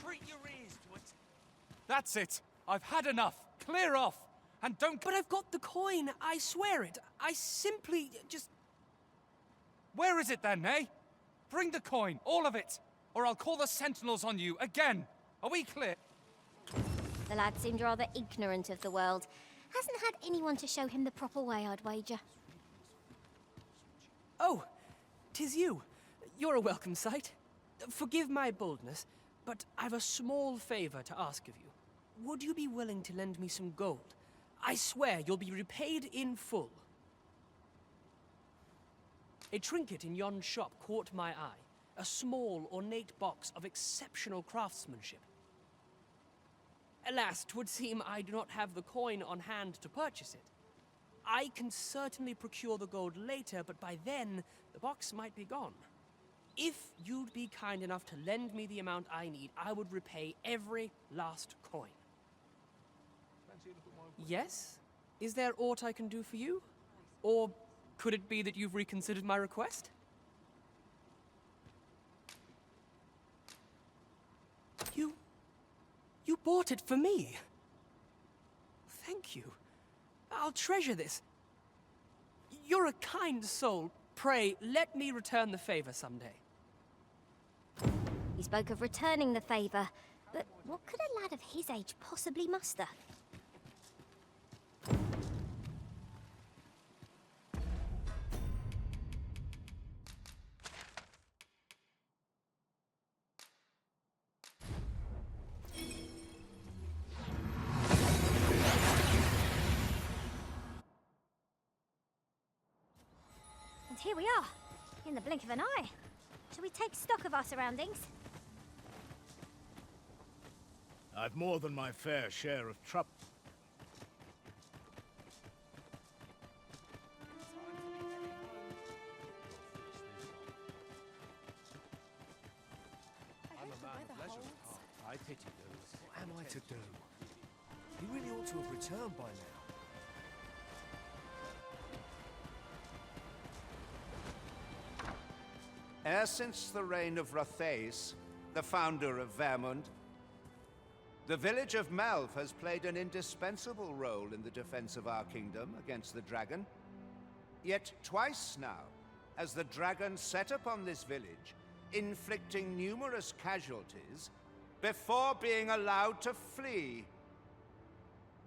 Treat your ears to it. That's it. I've had enough. Clear off. And don't... But I've got the coin. I swear it. I simply just... Where is it then, eh? Bring the coin. All of it. Or I'll call the sentinels on you again. Are we clear? The lad seemed rather ignorant of the world. Hasn't had anyone to show him the proper way, I'd wager. Oh, 'tis you. You're a welcome sight. Forgive my boldness, but I've a small favor to ask of you. Would you be willing to lend me some gold? I swear you'll be repaid in full. A trinket in yon shop caught my eye. A small, ornate box of exceptional craftsmanship. Alas, 'twould seem I do not have the coin on hand to purchase it. I can certainly procure the gold later, but by then, the box might be gone. If you'd be kind enough to lend me the amount I need, I would repay every last coin. Yes? Is there aught I can do for you? Or could it be that you've reconsidered my request? You bought it for me. Thank you. I'll treasure this. You're a kind soul. Pray, let me return the favor someday. He spoke of returning the favour, but what could a lad of his age possibly muster? And here we are, in the blink of an eye. Shall we take stock of our surroundings? I've more than my fair share of trouble. I'm a man of leisure at heart. I pity those. What am I to do? He really ought to have returned by now. E'er since the reign of Rothaeus, the founder of Vermund, the village of Melve has played an indispensable role in the defense of our kingdom against the dragon. Yet twice now has the dragon set upon this village, inflicting numerous casualties before being allowed to flee.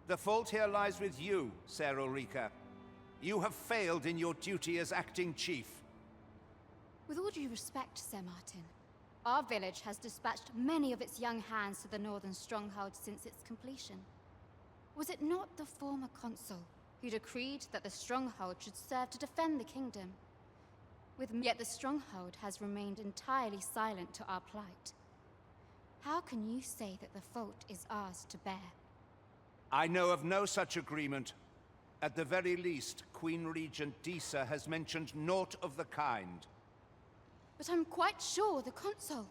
The fault here lies with you, Ser Ulrika. You have failed in your duty as acting chief. With all due respect, Sir Martin, our village has dispatched many of its young hands to the northern stronghold since its completion. Was it not the former consul who decreed that the stronghold should serve to defend the kingdom? Yet the stronghold has remained entirely silent to our plight. How can you say that the fault is ours to bear? I know of no such agreement. At the very least, Queen Regent Disa has mentioned naught of the kind. But I'm quite sure the consul...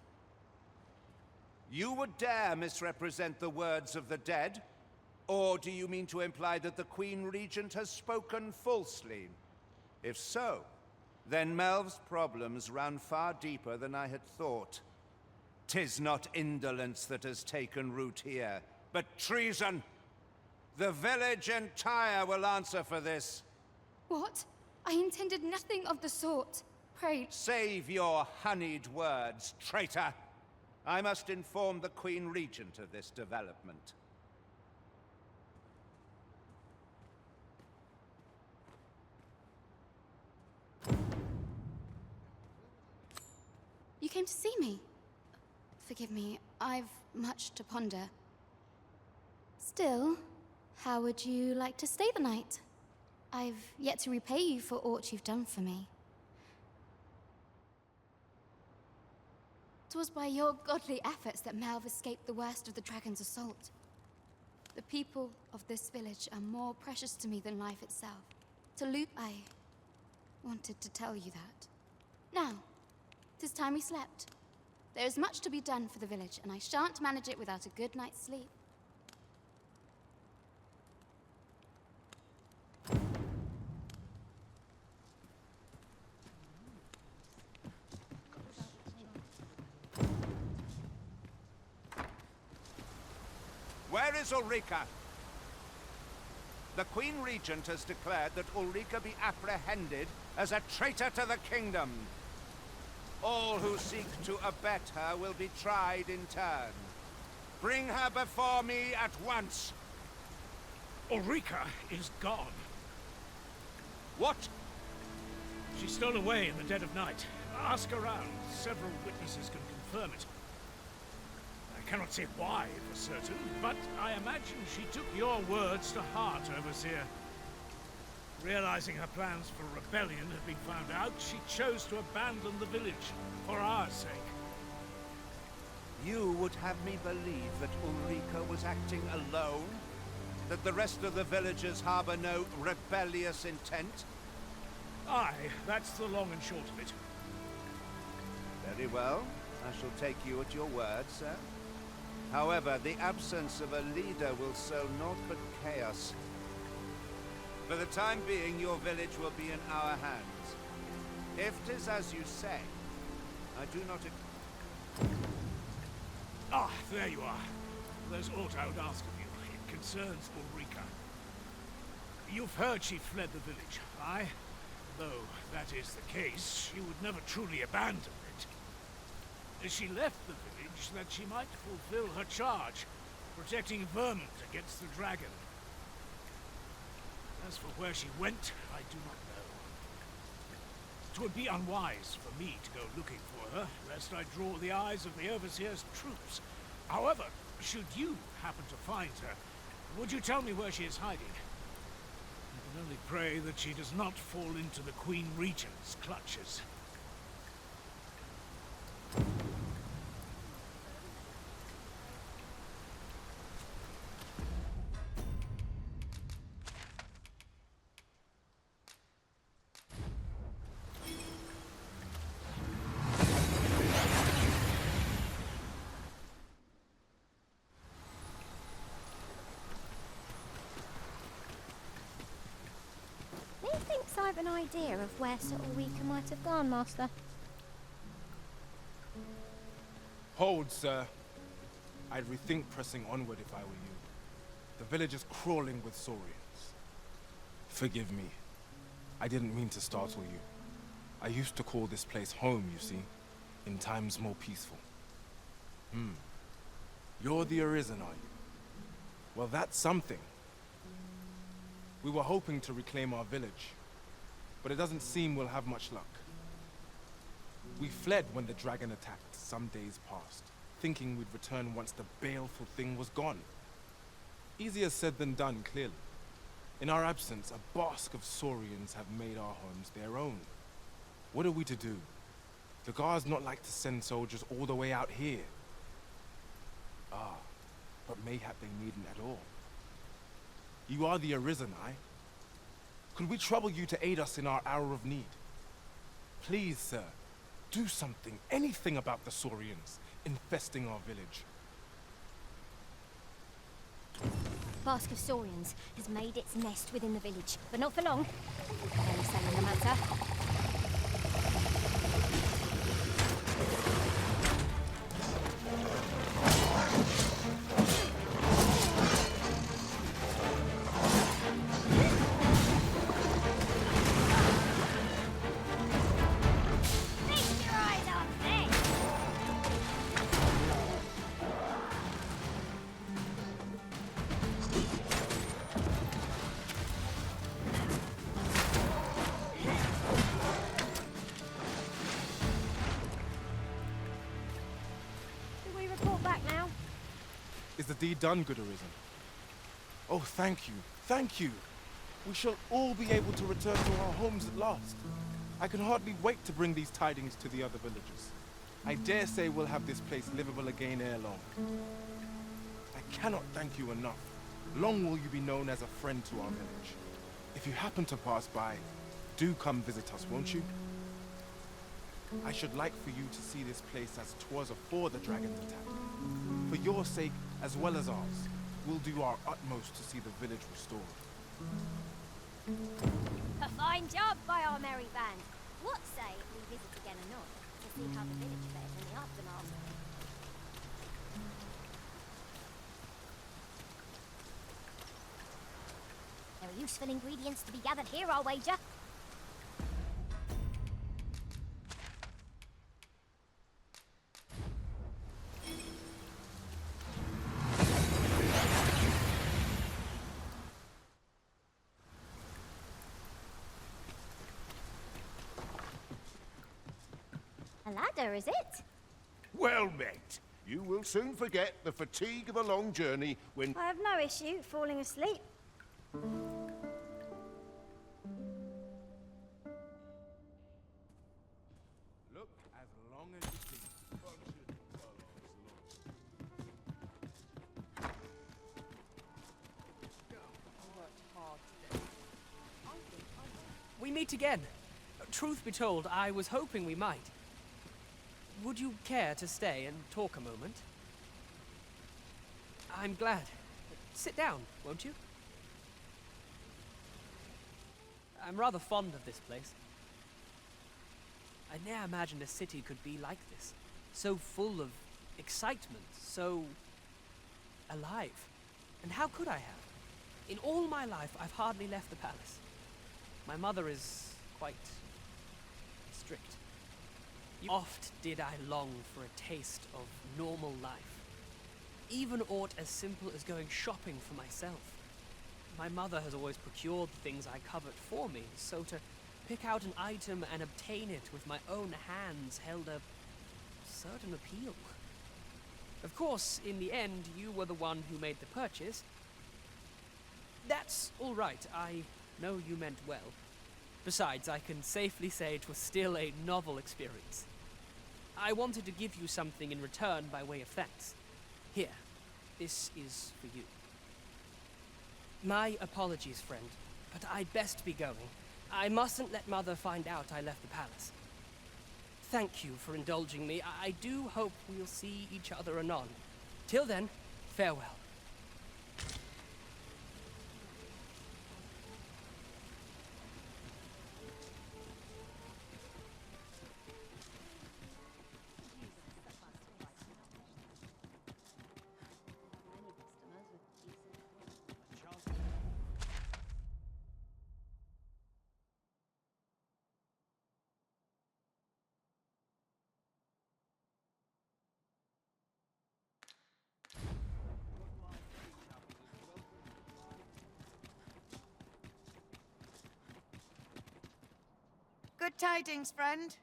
You would dare misrepresent the words of the dead? Or do you mean to imply that the Queen Regent has spoken falsely? If so, then Melve's problems run far deeper than I had thought. 'Tis not indolence that has taken root here, but treason. The village entire will answer for this. What? I intended nothing of the sort. Pray... Save your honeyed words, traitor. I must inform the Queen Regent of this development. You came to see me? Forgive me, I've much to ponder. Still, how would you like to stay the night? I've yet to repay you for aught you've done for me. 'Twas by your godly efforts that Melve escaped the worst of the dragon's assault. The people of this village are more precious to me than life itself. To loot, I wanted to tell you that. Now, 'tis time we slept. There is much to be done for the village, and I shan't manage it without a good night's sleep. Where is Ulrika? The Queen Regent has declared that Ulrika be apprehended as a traitor to the kingdom. All who seek to abet her will be tried in turn. Bring her before me at once. Ulrika is gone. What? She stole away in the dead of night. Ask around. Several witnesses can confirm it. I cannot say why for certain, but I imagine she took your words to heart, Overseer. Realizing her plans for rebellion had been found out, she chose to abandon the village for our sake. You would have me believe that Ulrika was acting alone? That the rest of the villagers harbor no rebellious intent? Aye, that's the long and short of it. Very well. I shall take you at your word, sir. However, the absence of a leader will sow naught but chaos. For the time being, your village will be in our hands. If 'tis as you say, I do not... Ah, there you are. There's aught I would ask of you. It concerns Ulrika. You've heard she fled the village, aye? Though that is the case, she would never truly abandon it. She left the village that she might fulfill her charge, protecting Vermont against the dragon. As for where she went, I do not know. 'Twould be unwise for me to go looking for her, lest I draw the eyes of the Overseer's troops. However, should you happen to find her, would you tell me where she is hiding? I can only pray that she does not fall into the Queen Regent's clutches. Methinks I've an idea of where Sir Ulrika might have gone, Master. Hold, sir. I'd rethink pressing onward if I were you. The village is crawling with saurians. Forgive me. I didn't mean to startle you. I used to call this place home, you see, in times more peaceful. You're the Arisen, are you? Well, that's something. We were hoping to reclaim our village, but it doesn't seem we'll have much luck. We fled when the dragon attacked some days past, thinking we'd return once the baleful thing was gone. Easier said than done, clearly. In our absence, a bask of saurians have made our homes their own. What are we to do? The guards not like to send soldiers all the way out here. But mayhap they needn't at all. You are the Arisen, aye? Could we trouble you to aid us in our hour of need? Please, sir, do something, anything about the saurians infesting our village. Bask of saurians has made its nest within the village, but not for long. Any say on the matter. Is the deed done, good Arisen? Oh, thank you, thank you. We shall all be able to return to our homes at last. I can hardly wait to bring these tidings to the other villagers. I dare say we'll have this place livable again ere long. I cannot thank you enough. Long will you be known as a friend to our village. If you happen to pass by, do come visit us, won't you? I should like for you to see this place as 'twas afore the dragon's attack. For your sake, as well as ours, we'll do our utmost to see the village restored. A fine job by our merry band. What say if we visit again anon to see how the village fares in the aftermath? useful ingredients to be gathered here, I'll wager. A ladder, is it? Well met. You will soon forget the fatigue of a long journey when... I have no issue falling asleep. Look as long as you please. We meet again. Truth be told, I was hoping we might. Would you care to stay and talk a moment? I'm glad. Sit down, won't you? I'm rather fond of this place. I ne'er imagined a city could be like this. So full of excitement, so alive. And how could I have? In all my life, I've hardly left the palace. My mother is quite strict. Oft did I long for a taste of normal life. Even aught as simple as going shopping for myself. My mother has always procured the things I covet for me, so to pick out an item and obtain it with my own hands held a certain appeal. Of course, in the end, you were the one who made the purchase. That's all right. I know you meant well. Besides, I can safely say it was still a novel experience. I wanted to give you something in return by way of thanks. Here, this is for you. My apologies, friend, but I'd best be going. I mustn't let Mother find out I left the palace. Thank you for indulging me. I do hope we'll see each other anon. Till then, farewell. Good tidings, friend.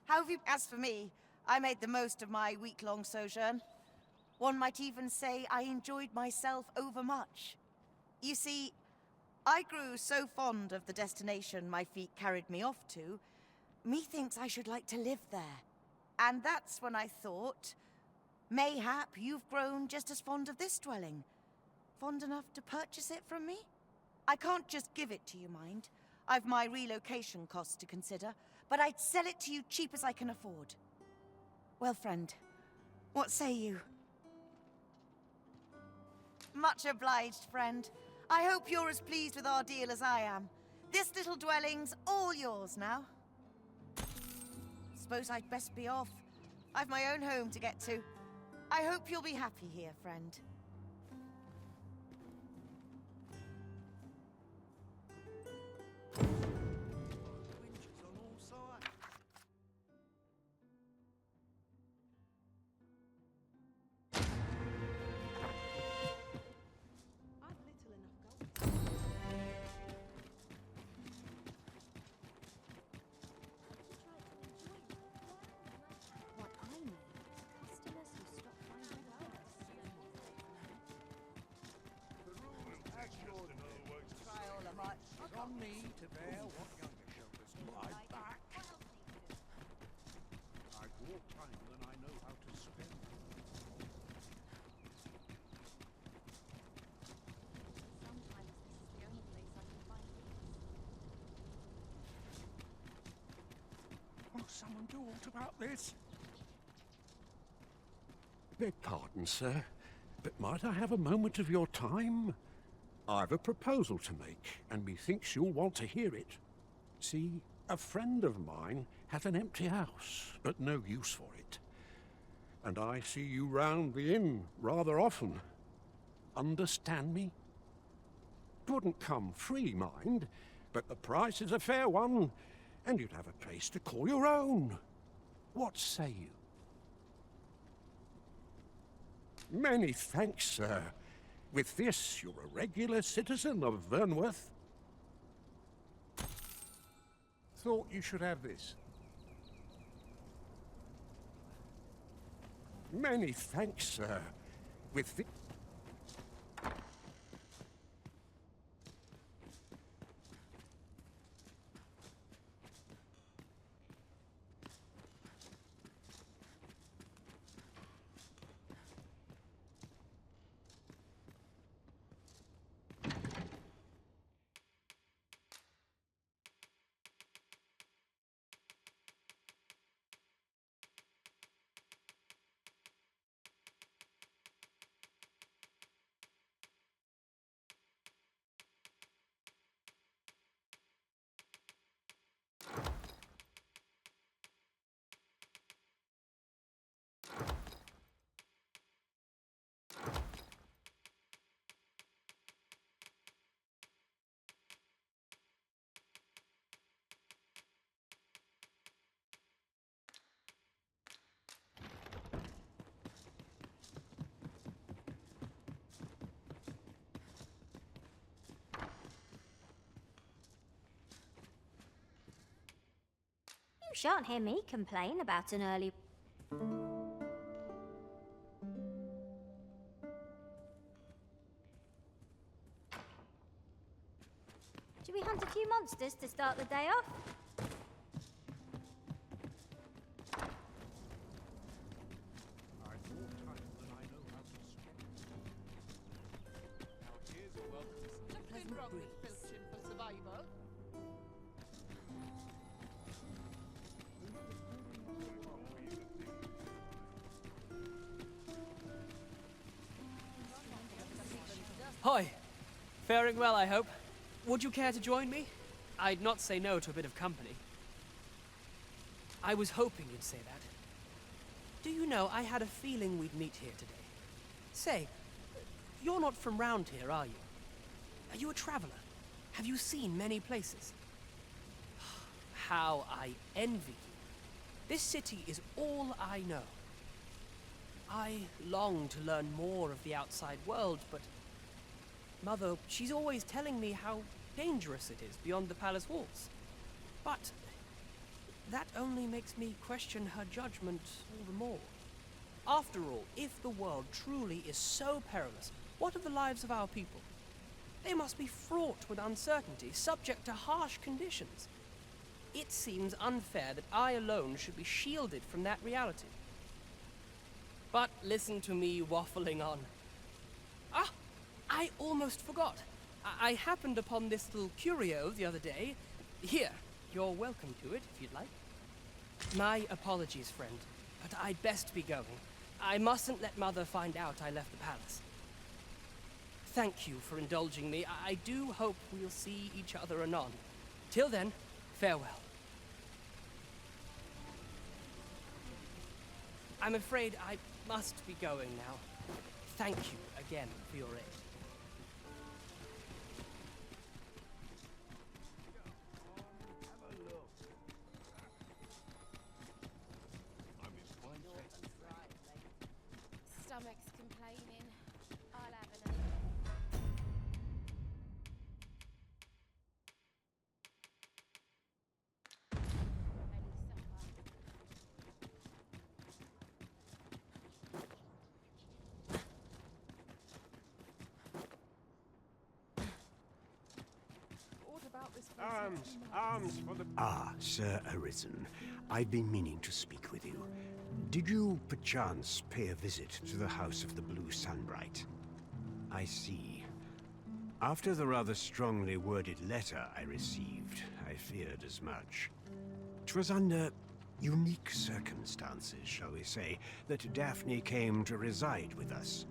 How have you... As for me, I made the most of my week-long sojourn. One might even say I enjoyed myself overmuch. You see, I grew so fond of the destination my feet carried me off to, methinks I should like to live there. And that's when I thought, mayhap you've grown just as fond of this dwelling. Fond enough to purchase it from me? I can't just give it to you, mind. I've my relocation costs to consider, but I'd sell it to you cheap as I can afford. Well, friend, what say you? Much obliged, friend. I hope you're as pleased with our deal as I am. This little dwelling's all yours now. Suppose I'd best be off. I've my own home to get to. I hope you'll be happy here, friend. What I need is customers who stop by It's on me to bear what younger shoulders lie back. I've more time than I know how to spend. Sometimes this is the only place I can find peace. Will someone do aught about this? Beg pardon, sir, but might I have a moment of your time? I've a proposal to make, and methinks you'll want to hear it. See, a friend of mine has an empty house, but no use for it. And I see you round the inn rather often. Understand me? wouldn't come free, mind, but the price is a fair one, and you'd have a place to call your own. What say you? Many thanks, sir. With this, you're a regular citizen of Vernworth. Thought you should have this. Many thanks, sir. With this... You shan't hear me complain about an early... Should we hunt a few monsters to start the day off? Hoi! Faring well, I hope. Would you care to join me? I'd not say no to a bit of company. I was hoping you'd say that. Do you know, I had a feeling we'd meet here today. Say, you're not from round here, are you? Are you a traveler? Have you seen many places? How I envy you. This city is all I know. I long to learn more of the outside world, but Mother, she's always telling me how dangerous it is beyond the palace walls. But that only makes me question her judgment all the more. After all, if the world truly is so perilous, what of the lives of our people? They must be fraught with uncertainty, subject to harsh conditions. It seems unfair that I alone should be shielded from that reality. But listen to me waffling on. Ah! I almost forgot. I happened upon this little curio the other day. Here, you're welcome to it if you'd like. My apologies, friend, but I'd best be going. I mustn't let Mother find out I left the palace. Thank you for indulging me. I do hope we'll see each other anon. Till then, farewell. I'm afraid I must be going now. Thank you again for your aid. Stomach's complaining. I'll have another. Arms for the... Ah, Sir Arisen. I've been meaning to speak with you. Did you, perchance, pay a visit to the House of the Blue Sunbright? I see. After the rather strongly worded letter I received, I feared as much. 'Twas under unique circumstances, shall we say, that Daphne came to reside with us.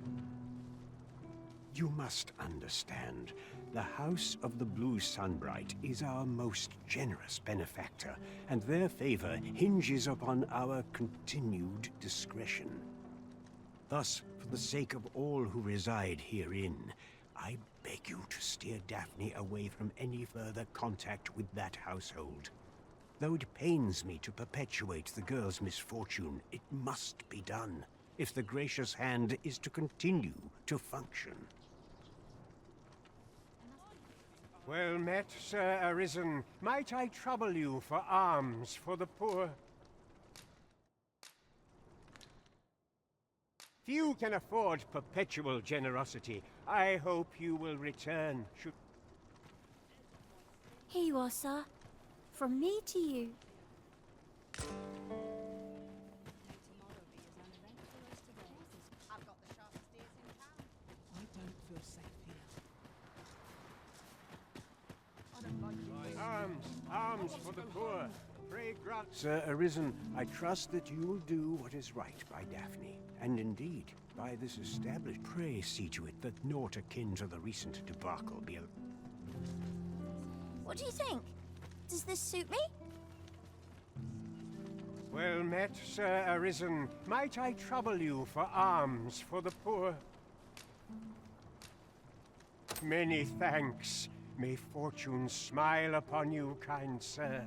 You must understand, the House of the Blue Sunbright is our most generous benefactor, and their favor hinges upon our continued discretion. Thus, for the sake of all who reside herein, I beg you to steer Daphne away from any further contact with that household. Though it pains me to perpetuate the girl's misfortune, it must be done if the gracious hand is to continue to function. Well met, Sir Arisen. Might I trouble you for alms for the poor? Few can afford perpetual generosity. I hope you will return. Here you are, sir. From me to you. I don't feel safe here. Alms for the poor. Pray grant. Sir Arisen, I trust that you will do what is right by Daphne, and indeed, by this established. Pray see to it that naught akin to the recent debacle be. What do you think? Does this suit me? Well met, Sir Arisen. Might I trouble you for alms for the poor? Many thanks. May fortune smile upon you, kind sir.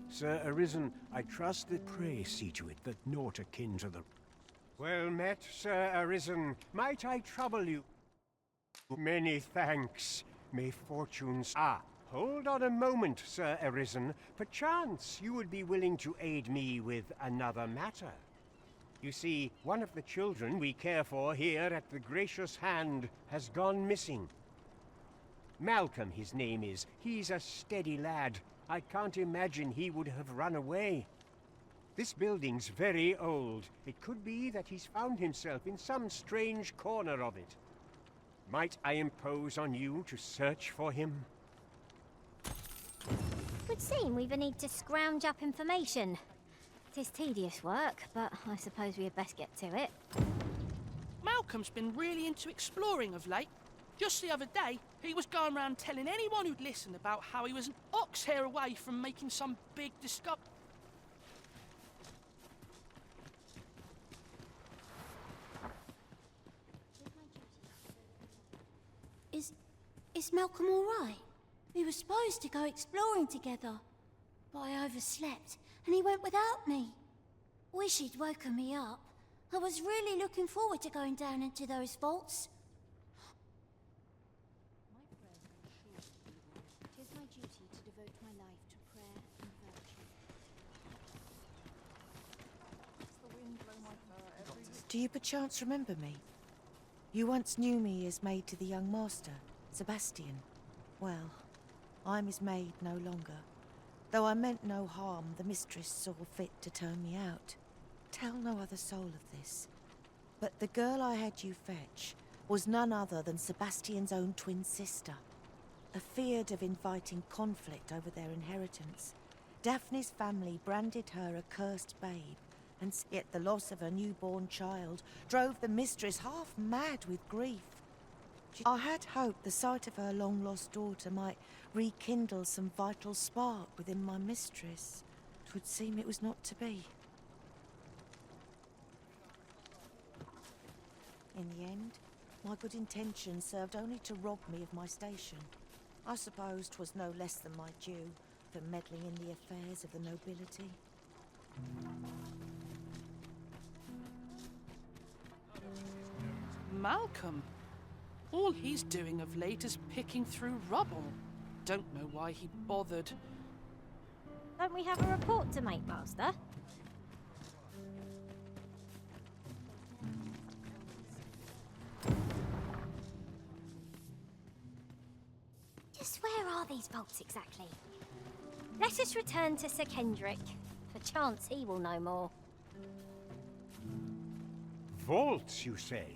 Sir Arisen, I trust that pray see to it that naught akin to the... Well met, Sir Arisen. Might I trouble you? Many thanks. May fortunes... Ah, hold on a moment, Sir Arisen. Perchance you would be willing to aid me with another matter. You see, one of the children we care for here at the Gracious Hand has gone missing. Malcolm, his name is. He's a steady lad. I can't imagine he would have run away. This building's very old. It could be that he's found himself in some strange corner of it. Might I impose on you to search for him? Would seem we need to scrounge up information. It is tedious work, but I suppose we had best get to it. Malcolm's been really into exploring of late. Just the other day, he was going around telling anyone who'd listen about how he was an ox hair away from making some big discovery. Is Malcolm all right? We were supposed to go exploring together, but I overslept and he went without me. Wish he'd woken me up. I was really looking forward to going down into those vaults. It is my duty to devote my life to prayer and virtue. Do you perchance remember me? You once knew me as maid to the young master, Sebastian. Well, I'm his maid no longer. Though I meant no harm, the mistress saw fit to turn me out. Tell no other soul of this. But the girl I had you fetch was none other than Sebastian's own twin sister. Afeard of inviting conflict over their inheritance, Daphne's family branded her a cursed babe, and yet the loss of her newborn child drove the mistress half mad with grief. I had hoped the sight of her long-lost daughter might rekindle some vital spark within my mistress. 'Twould seem it was not to be. In the end, my good intentions served only to rob me of my station. I suppose 'twas no less than my due for meddling in the affairs of the nobility. Malcolm? All he's doing of late is picking through rubble. Don't know why he bothered. Don't we have a report to make, Master? Just where are these vaults exactly? Let us return to Sir Kendrick. Perchance he will know more. Vaults, you say?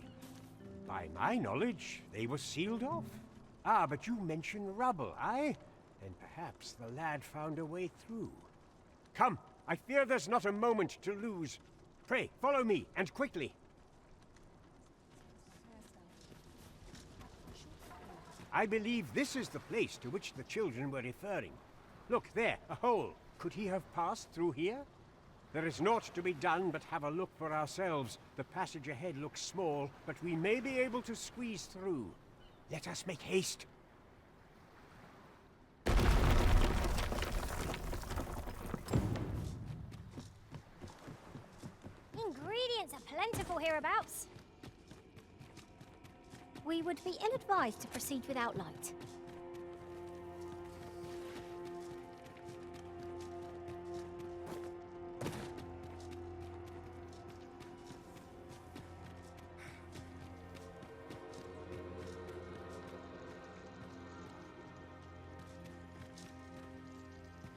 By my knowledge, they were sealed off. Ah, but you mentioned rubble, aye? Then perhaps the lad found a way through. Come, I fear there's not a moment to lose. Pray, follow me, and quickly. I believe this is the place to which the children were referring. Look, there, a hole. Could he have passed through here? There is naught to be done but have a look for ourselves. The passage ahead looks small, but we may be able to squeeze through. Let us make haste. Ingredients are plentiful hereabouts. We would be ill-advised to proceed without light.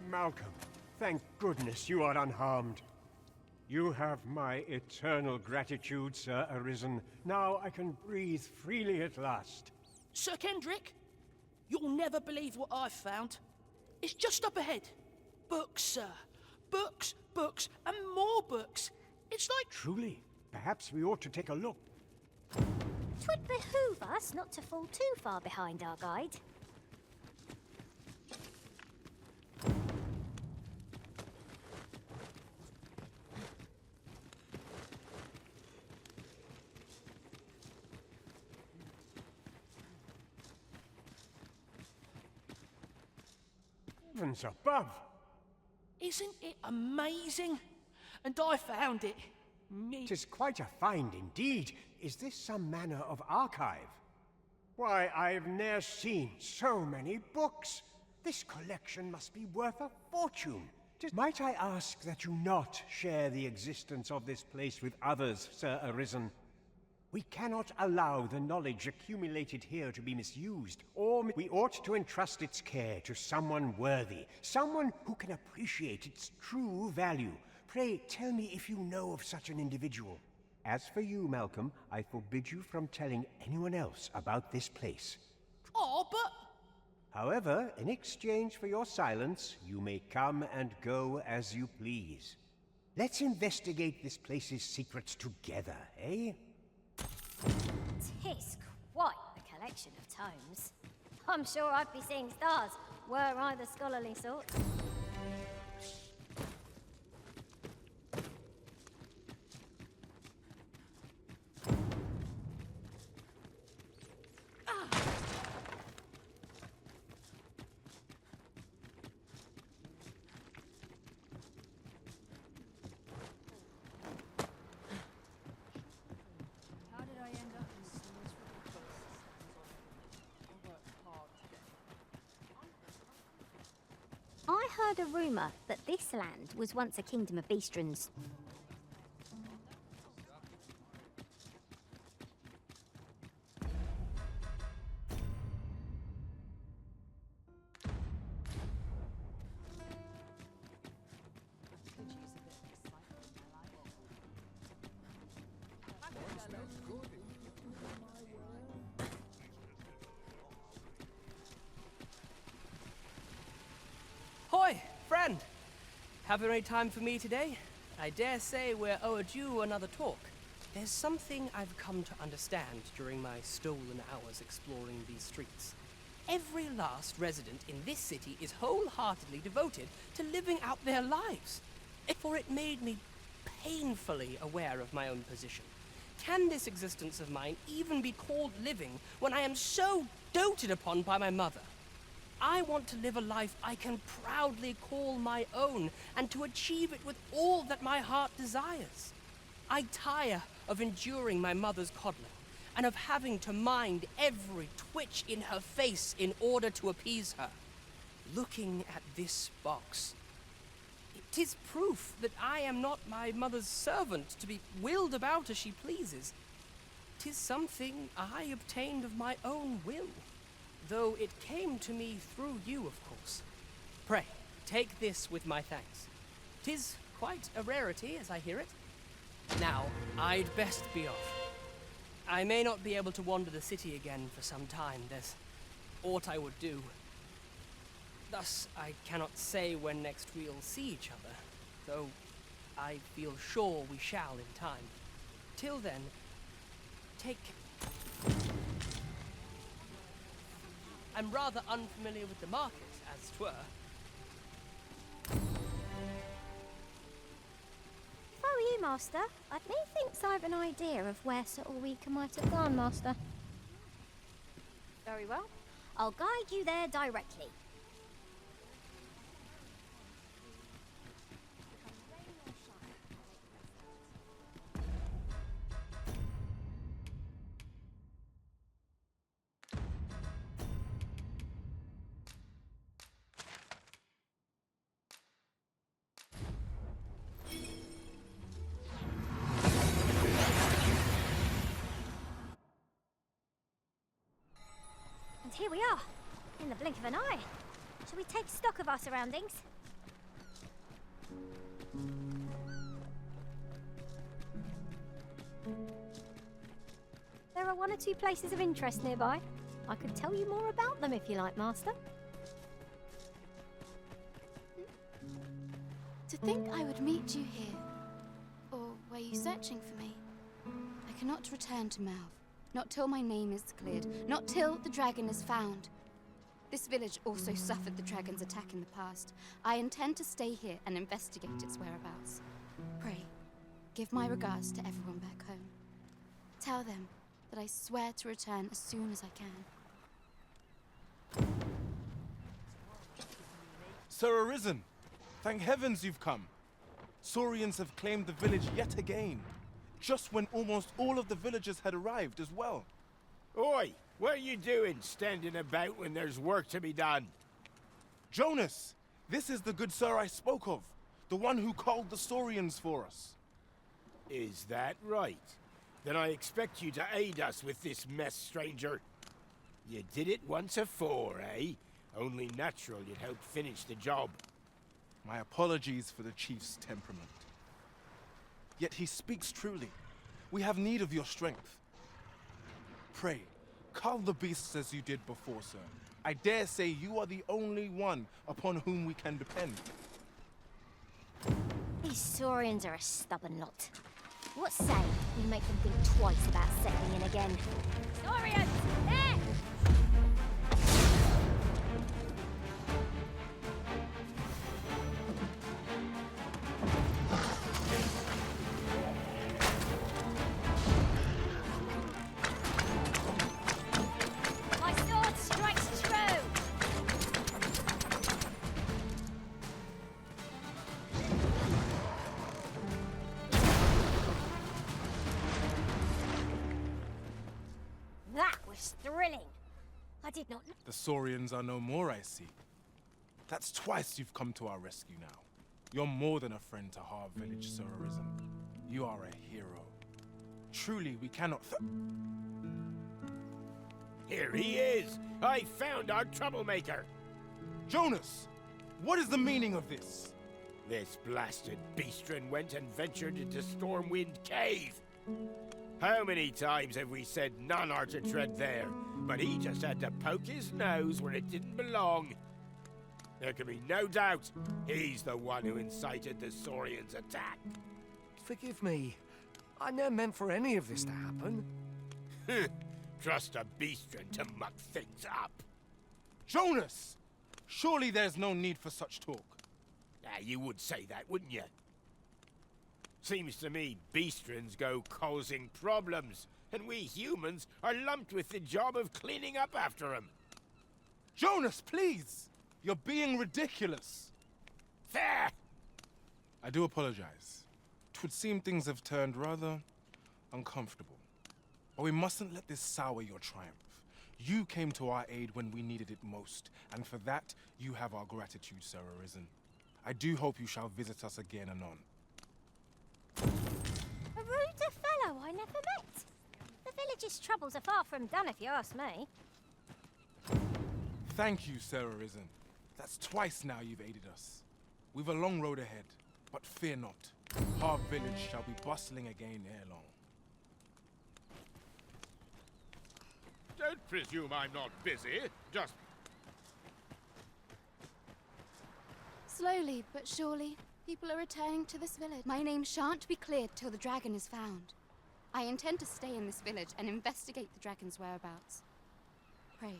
Malcolm, thank goodness you are unharmed. You have my eternal gratitude, Sir Arisen. Now I can breathe freely at last. Sir Kendrick, you'll never believe what I've found. It's just up ahead. Books, sir. Books, books, and more books. It's like... Truly, perhaps we ought to take a look. 'Twould behoove us not to fall too far behind our guide. Heavens above! Isn't it amazing? And I found it. It is quite a find indeed. Is this some manner of archive? Why, I've ne'er seen so many books. This collection must be worth a fortune. Might I ask that you not share the existence of this place with others, Sir Arisen? We cannot allow the knowledge accumulated here to be misused, or we ought to entrust its care to someone worthy, someone who can appreciate its true value. Pray, tell me if you know of such an individual. As for you, Malcolm, I forbid you from telling anyone else about this place. Oh, but... However, in exchange for your silence, you may come and go as you please. Let's investigate this place's secrets together, eh? 'Tis quite a collection of tomes. I'm sure I'd be seeing stars, were I the scholarly sort. I heard a rumour that this land was once a kingdom of Beastrons. Hoy, friend! Have any time for me today? I dare say we're overdue another talk. There's something I've come to understand during my stolen hours exploring these streets. Every last resident in this city is wholeheartedly devoted to living out their lives. For it made me painfully aware of my own position. Can this existence of mine even be called living when I am so doted upon by my mother? I want to live a life I can proudly call my own, and to achieve it with all that my heart desires. I tire of enduring my mother's coddling, and of having to mind every twitch in her face in order to appease her. Looking at this box, it is proof that I am not my mother's servant to be wheeled about as she pleases. 'Tis something I obtained of my own will, though it came to me through you, of course. Pray, take this with my thanks. 'Tis quite a rarity, as I hear it. Now, I'd best be off. I may not be able to wander the city again for some time. There's aught I would do. Thus, I cannot say when next we'll see each other, though I feel sure we shall in time. Till then, take... I'm rather unfamiliar with the market, as 'twere. are you, Master? Methinks I have an idea of where Sir Ulrika might have gone, Master. Very well. I'll guide you there directly. And here we are, in the blink of an eye. Shall we take stock of our surroundings? There are one or two places of interest nearby. I could tell you more about them if you like, Master. To think I would meet you here. Or were you searching for me? I cannot return to Melv. Not till my name is cleared. Not till the dragon is found. This village also suffered the dragon's attack in the past. I intend to stay here and investigate its whereabouts. Pray, give my regards to everyone back home. Tell them that I swear to return as soon as I can. Sir Arisen, thank heavens you've come. Saurians have claimed the village yet again, just when almost all of the villagers had arrived as well. Oi! What are you doing standing about when there's work to be done? Jonas, this is the good sir I spoke of, the one who called the Saurians for us. Is that right? Then I expect you to aid us with this mess, stranger. You did it once afore, eh? Only natural you'd help finish the job. My apologies for the chief's temperament. Yet he speaks truly. We have need of your strength. Pray, cull the beasts as you did before, sir. I dare say you are the only one upon whom we can depend. These Saurians are a stubborn lot. What say we make them think twice about settling in again? Saurians! There! My sword strikes true! That was thrilling. I did not... The Saurians are no more, I see. That's twice you've come to our rescue now. You're more than a friend to Harv Village, Sir Arisen. You are a hero. Truly, we cannot Here he is! I found our troublemaker! Jonas! What is the meaning of this? This blasted beastren went and ventured into Stormwind Cave! How many times have we said none are to tread there? But he just had to poke his nose where it didn't belong. There can be no doubt he's the one who incited the Saurians' attack. Forgive me. I never meant for any of this to happen. Trust a beastren to muck things up. Jonas! Surely there's no need for such talk. You would say that, wouldn't you? Seems to me beastrens go causing problems, and we humans are lumped with the job of cleaning up after them. Jonas, please! You're being ridiculous. There! I do apologize. 'Twould seem things have turned rather uncomfortable. But we mustn't let this sour your triumph. You came to our aid when we needed it most, and for that, you have our gratitude, Sir Arisen. I do hope you shall visit us again anon. A ruder fellow I never met. The village's troubles are far from done, if you ask me. Thank you, Sir Arisen. That's twice now you've aided us. We've a long road ahead, but fear not. Our village shall be bustling again ere long. Don't presume I'm not busy. Just... Slowly but surely, people are returning to this village. My name shan't be cleared till the dragon is found. I intend to stay in this village and investigate the dragon's whereabouts. Pray.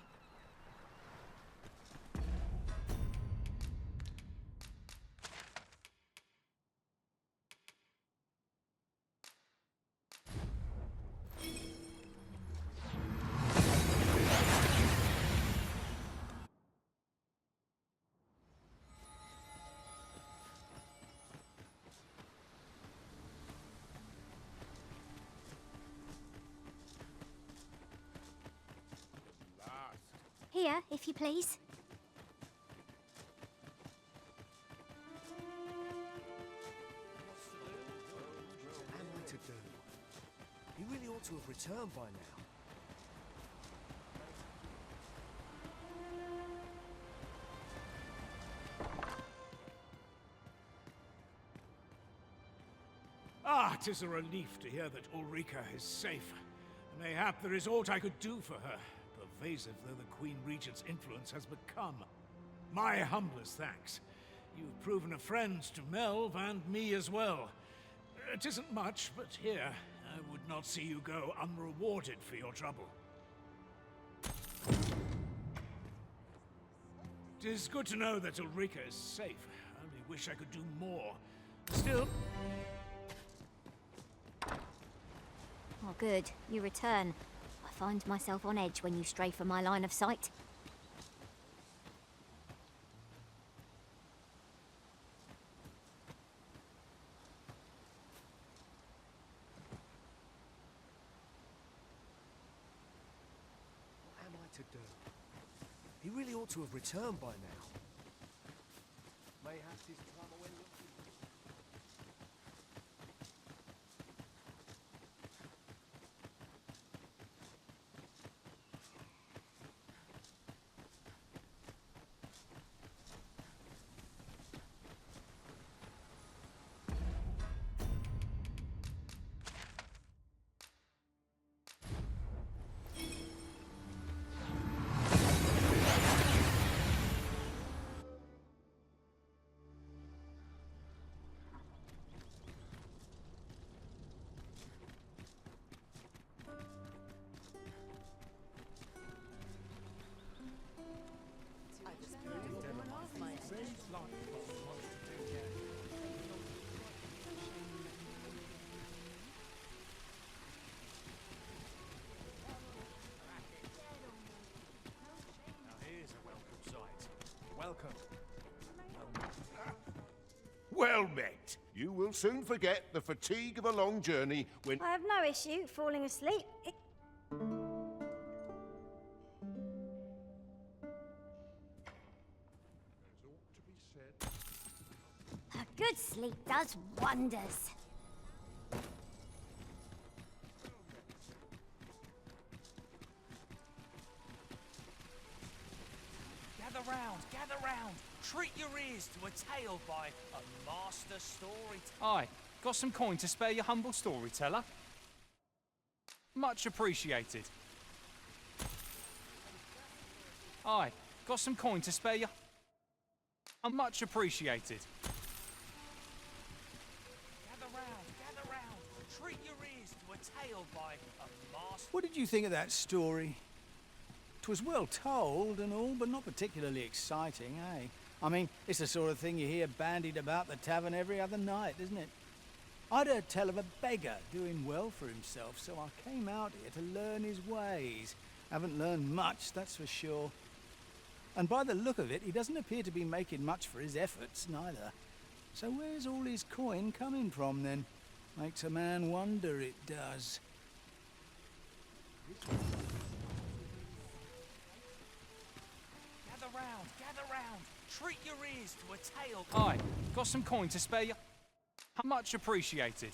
Here, if you please. What am I to do? He really ought to have returned by now. Ah, 'tis a relief to hear that Ulrika is safe. Mayhap there is aught I could do for her, pervasive though the Queen Regent's influence has become. My humblest thanks. You've proven a friend to Melv and me as well. It isn't much, but here, I would not see you go unrewarded for your trouble. 'Tis good to know that Ulrika is safe. I only wish I could do more. Still... Oh, good. You return. I find myself on edge when you stray from my line of sight. What am I to do? He really ought to have returned by now. Mayhaps his trouble when... Well met. You will soon forget the fatigue of a long journey when... I have no issue falling asleep. A good sleep does wonders. Gather round, gather round. Treat your ears to a tale by a master storyteller. Aye, got some coin to spare your humble storyteller? Much appreciated. Aye, got some coin to spare you? Much appreciated. Gather round. Treat your ears to a tale by a master... What did you think of that story? 'Twas well told and all, but not particularly exciting, eh? I mean, it's the sort of thing you hear bandied about the tavern every other night, isn't it? I'd heard tell of a beggar doing well for himself, so I came out here to learn his ways. Haven't learned much, that's for sure. And by the look of it, he doesn't appear to be making much for his efforts, neither. So where's all his coin coming from, then? Makes a man wonder, it does. Gather round. Treat your ears to a tale... Aye, got some coin to spare you? Much appreciated.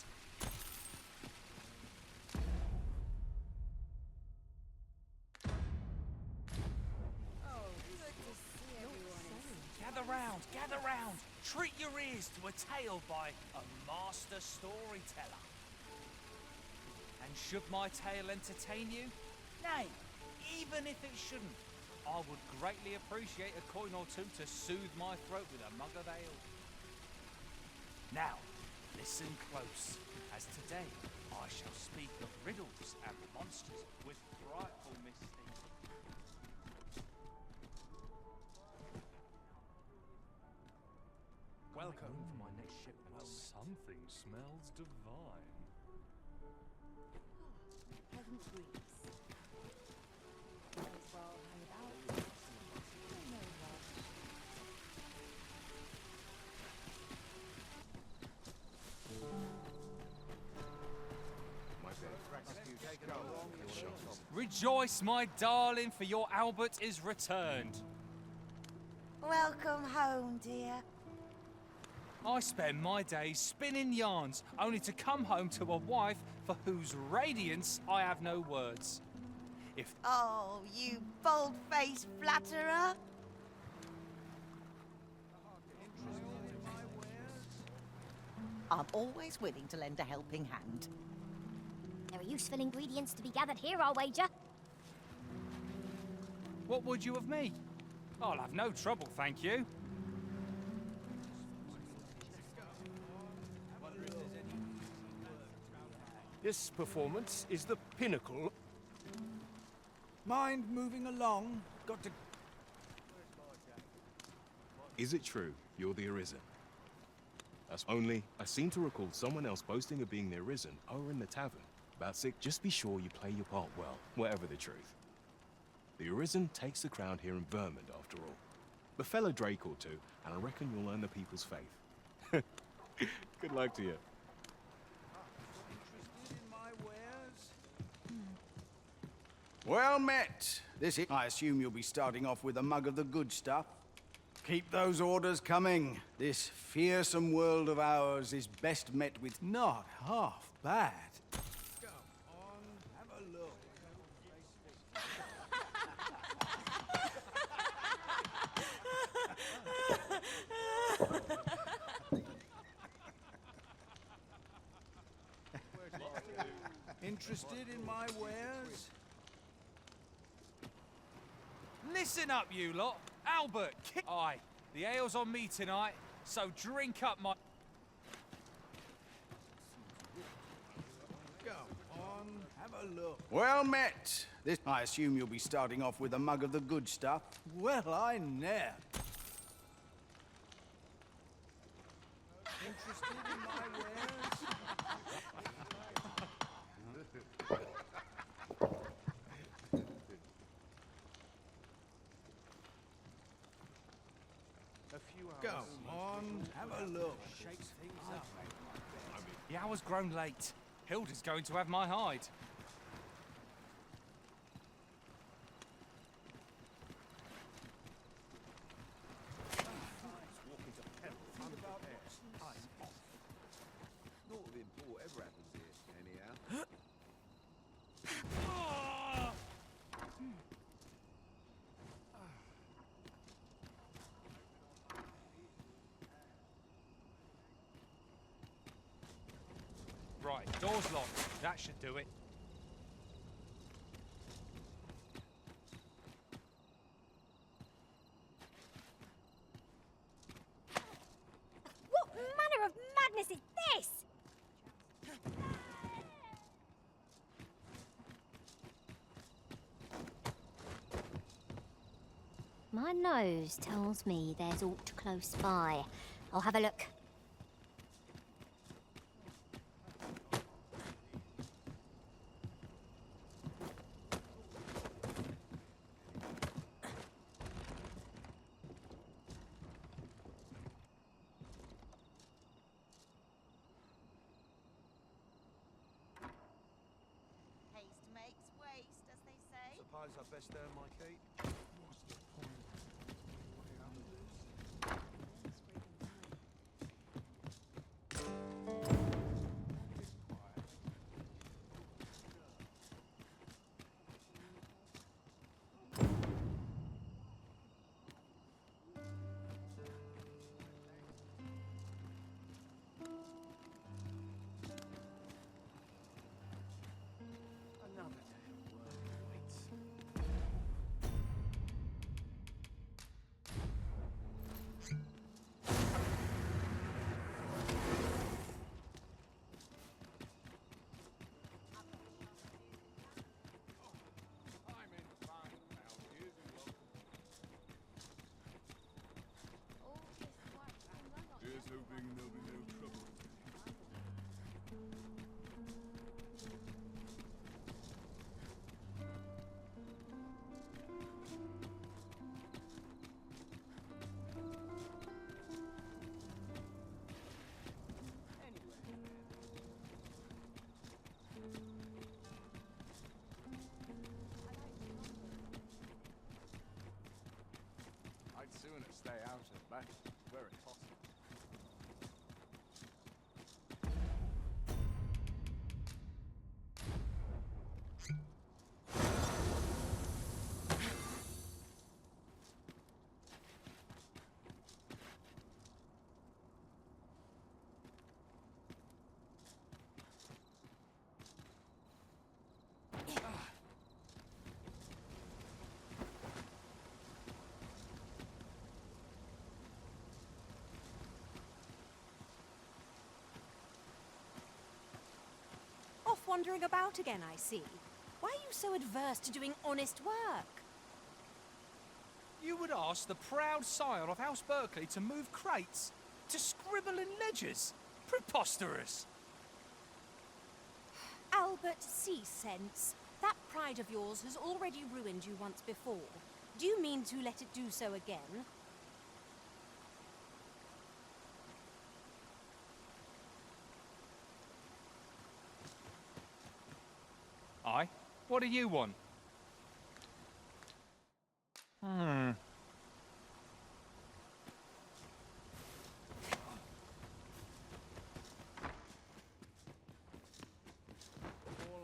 Gather round. Treat your ears to a tale by a master storyteller. And should my tale entertain you? Nay, even if it shouldn't, I would greatly appreciate a coin or two to soothe my throat with a mug of ale. Now, listen close, as today I shall speak of riddles and monsters with frightful mystique. Welcome for my next shipment. Something smells divine. Pleasant breeze. My bed. shows. Rejoice, my darling, for your Albert is returned. Welcome home, dear. I spend my days spinning yarns, only to come home to a wife for whose radiance I have no words. If Oh, you bold-faced flatterer. I'm always willing to lend a helping hand. There are useful ingredients to be gathered here, I'll wager. what would you of me? I'll have no trouble, thank you. This performance is the pinnacle. Mind moving along? Got to... Is it true you're the Arisen? That's only, I seem to recall someone else boasting of being the Arisen over in the tavern. About sick, just be sure you play your part well, whatever the truth. The Arisen takes the crown here in Vermont, after all. The fellow Drake or two, and I reckon you'll earn the people's faith. Good luck to you. Well met. I assume you'll be starting off with a mug of the good stuff. Keep those orders coming. This fearsome world of ours is best met with not half bad. Come on, have a look. Interested in my wares? Listen up, you lot. Albert, Aye, the ale's on me tonight, so drink up my... Go on, have a look. Well met. I assume you'll be starting off with a mug of the good stuff. Well, I never. Interested in my wares? Go on, have a look. Shakes things up. The hour's grown late. Hilda's going to have my hide. Right, door's locked. That should do it. What manner of madness is this? My nose tells me there's aught close by. I'll have a look. Haste makes waste, as they say. Suppose I best earn my keep. wandering about again, I see. Why are you so adverse to doing honest work? You would ask the proud scion of House Berkeley to move crates? To scribble in ledgers? Preposterous! Albert, see sense. That pride of yours has already ruined you once before. Do you mean to let it do so again? Aye? What do you want? All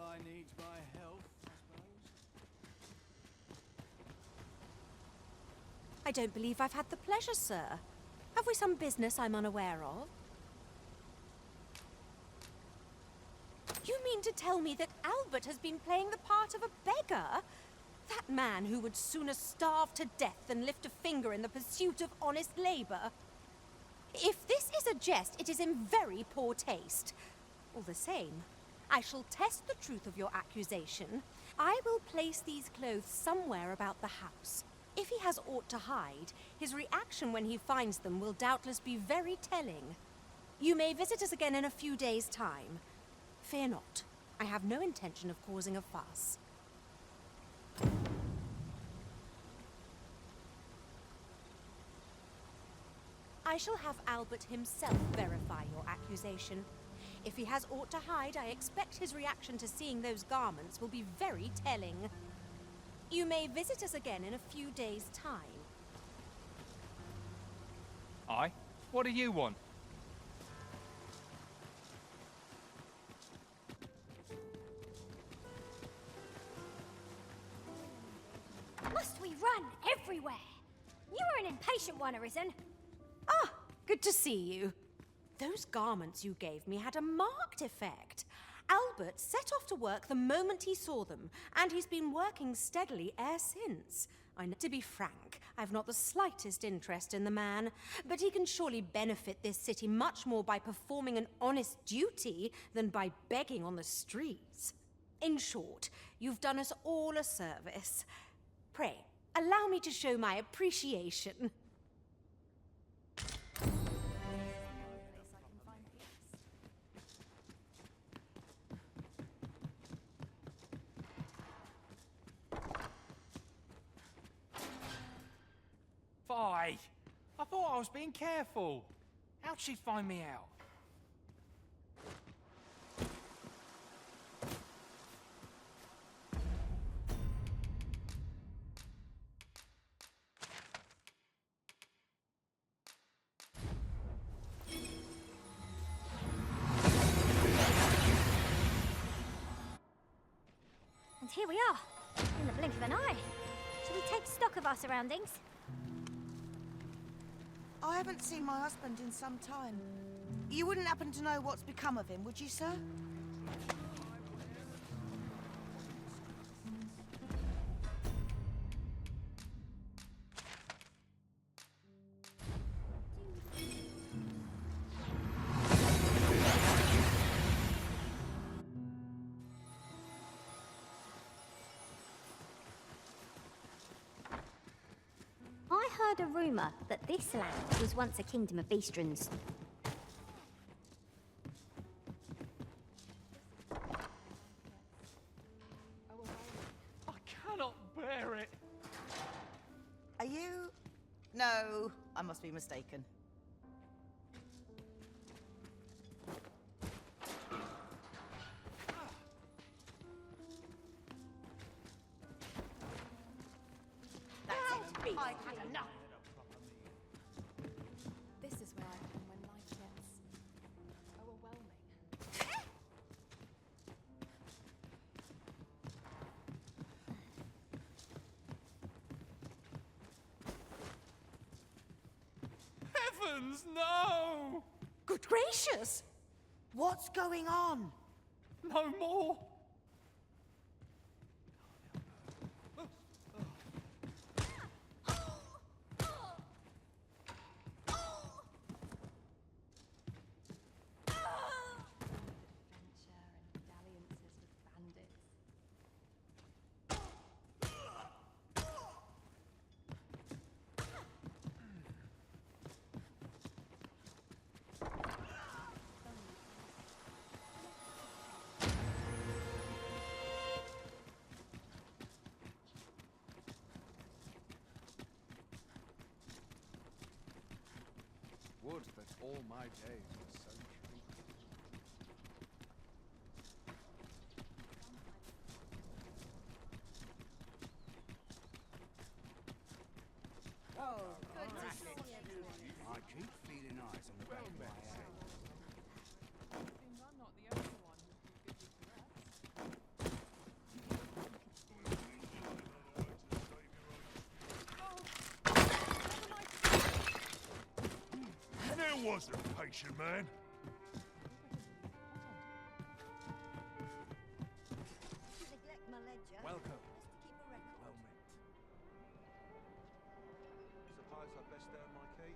I need's my health, I suppose. I don't believe I've had the pleasure, sir. Have we some business I'm unaware of? You mean to tell me that Albert has been playing the part of a beggar? That man who would sooner starve to death than lift a finger in the pursuit of honest labor? If this is a jest, it is in very poor taste. All the same, I shall test the truth of your accusation. I will place these clothes somewhere about the house. If he has aught to hide, his reaction when he finds them will doubtless be very telling. You may visit us again in a few days' time. Fear not. I have no intention of causing a fuss. I shall have Albert himself verify your accusation. If he has aught to hide, I expect his reaction to seeing those garments will be very telling. You may visit us again in a few days' time. Aye? What do you want? Must we run everywhere? You are an impatient one, Arisen. Ah, good to see you. Those garments you gave me had a marked effect. Albert set off to work the moment he saw them, and he's been working steadily e'er since. To be frank, I've not the slightest interest in the man, but he can surely benefit this city much more by performing an honest duty than by begging on the streets. In short, you've done us all a service. Pray, allow me to show my appreciation. Fie! I thought I was being careful. How'd she find me out? And here we are, in the blink of an eye. Shall we take stock of our surroundings? I haven't seen my husband in some time. You wouldn't happen to know what's become of him, would you, sir? I heard a rumour that this land was once a kingdom of Beastrons. I cannot bear it. Are you? No, I must be mistaken. That's it. I've had enough. This is where I am when life gets overwhelming. Heavens, no! Good gracious! What's going on? No more! Adventure and dalliances All my days were so treated. Oh, good to see everyone. I keep feeling eyes on the back of my head. I'm not the only one who gives you There was a patient man. Neglect my ledger. Welcome. Just to keep a record. Well met. Suppose I'd best earn my keep.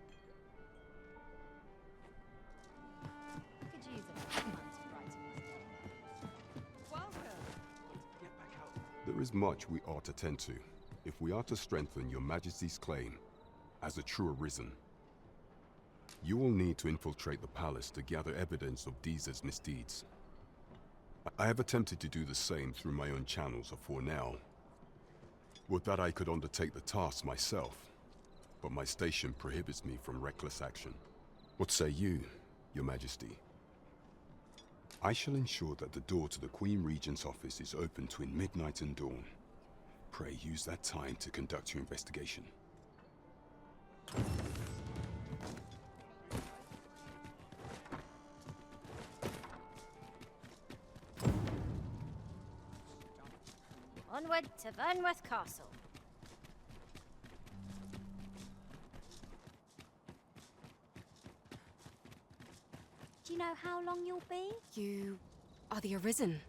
Could use a month of writing this day. welcome. Get back out. There is much we ought to tend to, if we are to strengthen your Majesty's claim as a true Arisen. You will need to infiltrate the palace to gather evidence of Deez's misdeeds. I have attempted to do the same through my own channels afore now. Would that I could undertake the task myself, but my station prohibits me from reckless action. What say you, Your Majesty? I shall ensure that the door to the Queen Regent's office is open between midnight and dawn. Pray use that time to conduct your investigation. Onward to Vernworth Castle. Do you know how long you'll be? You are the Arisen,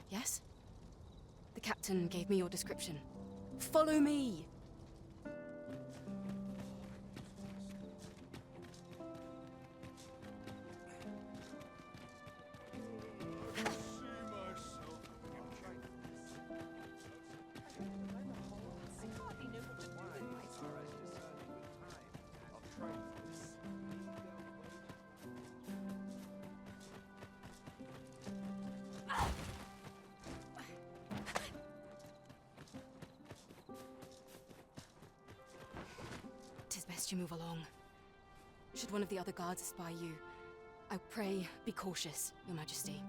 yes? The captain gave me your description. Follow me! Tis best you move along. Should one of the other guards espy you, I pray be cautious, Your Majesty.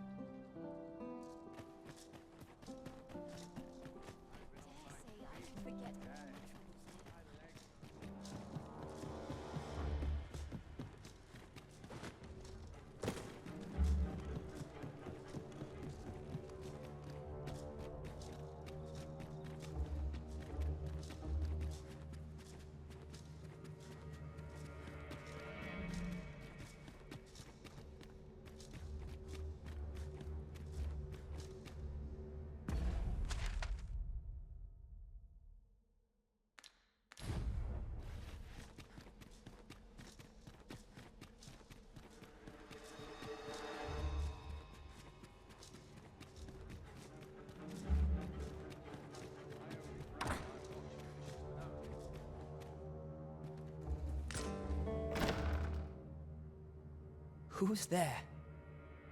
Who's there?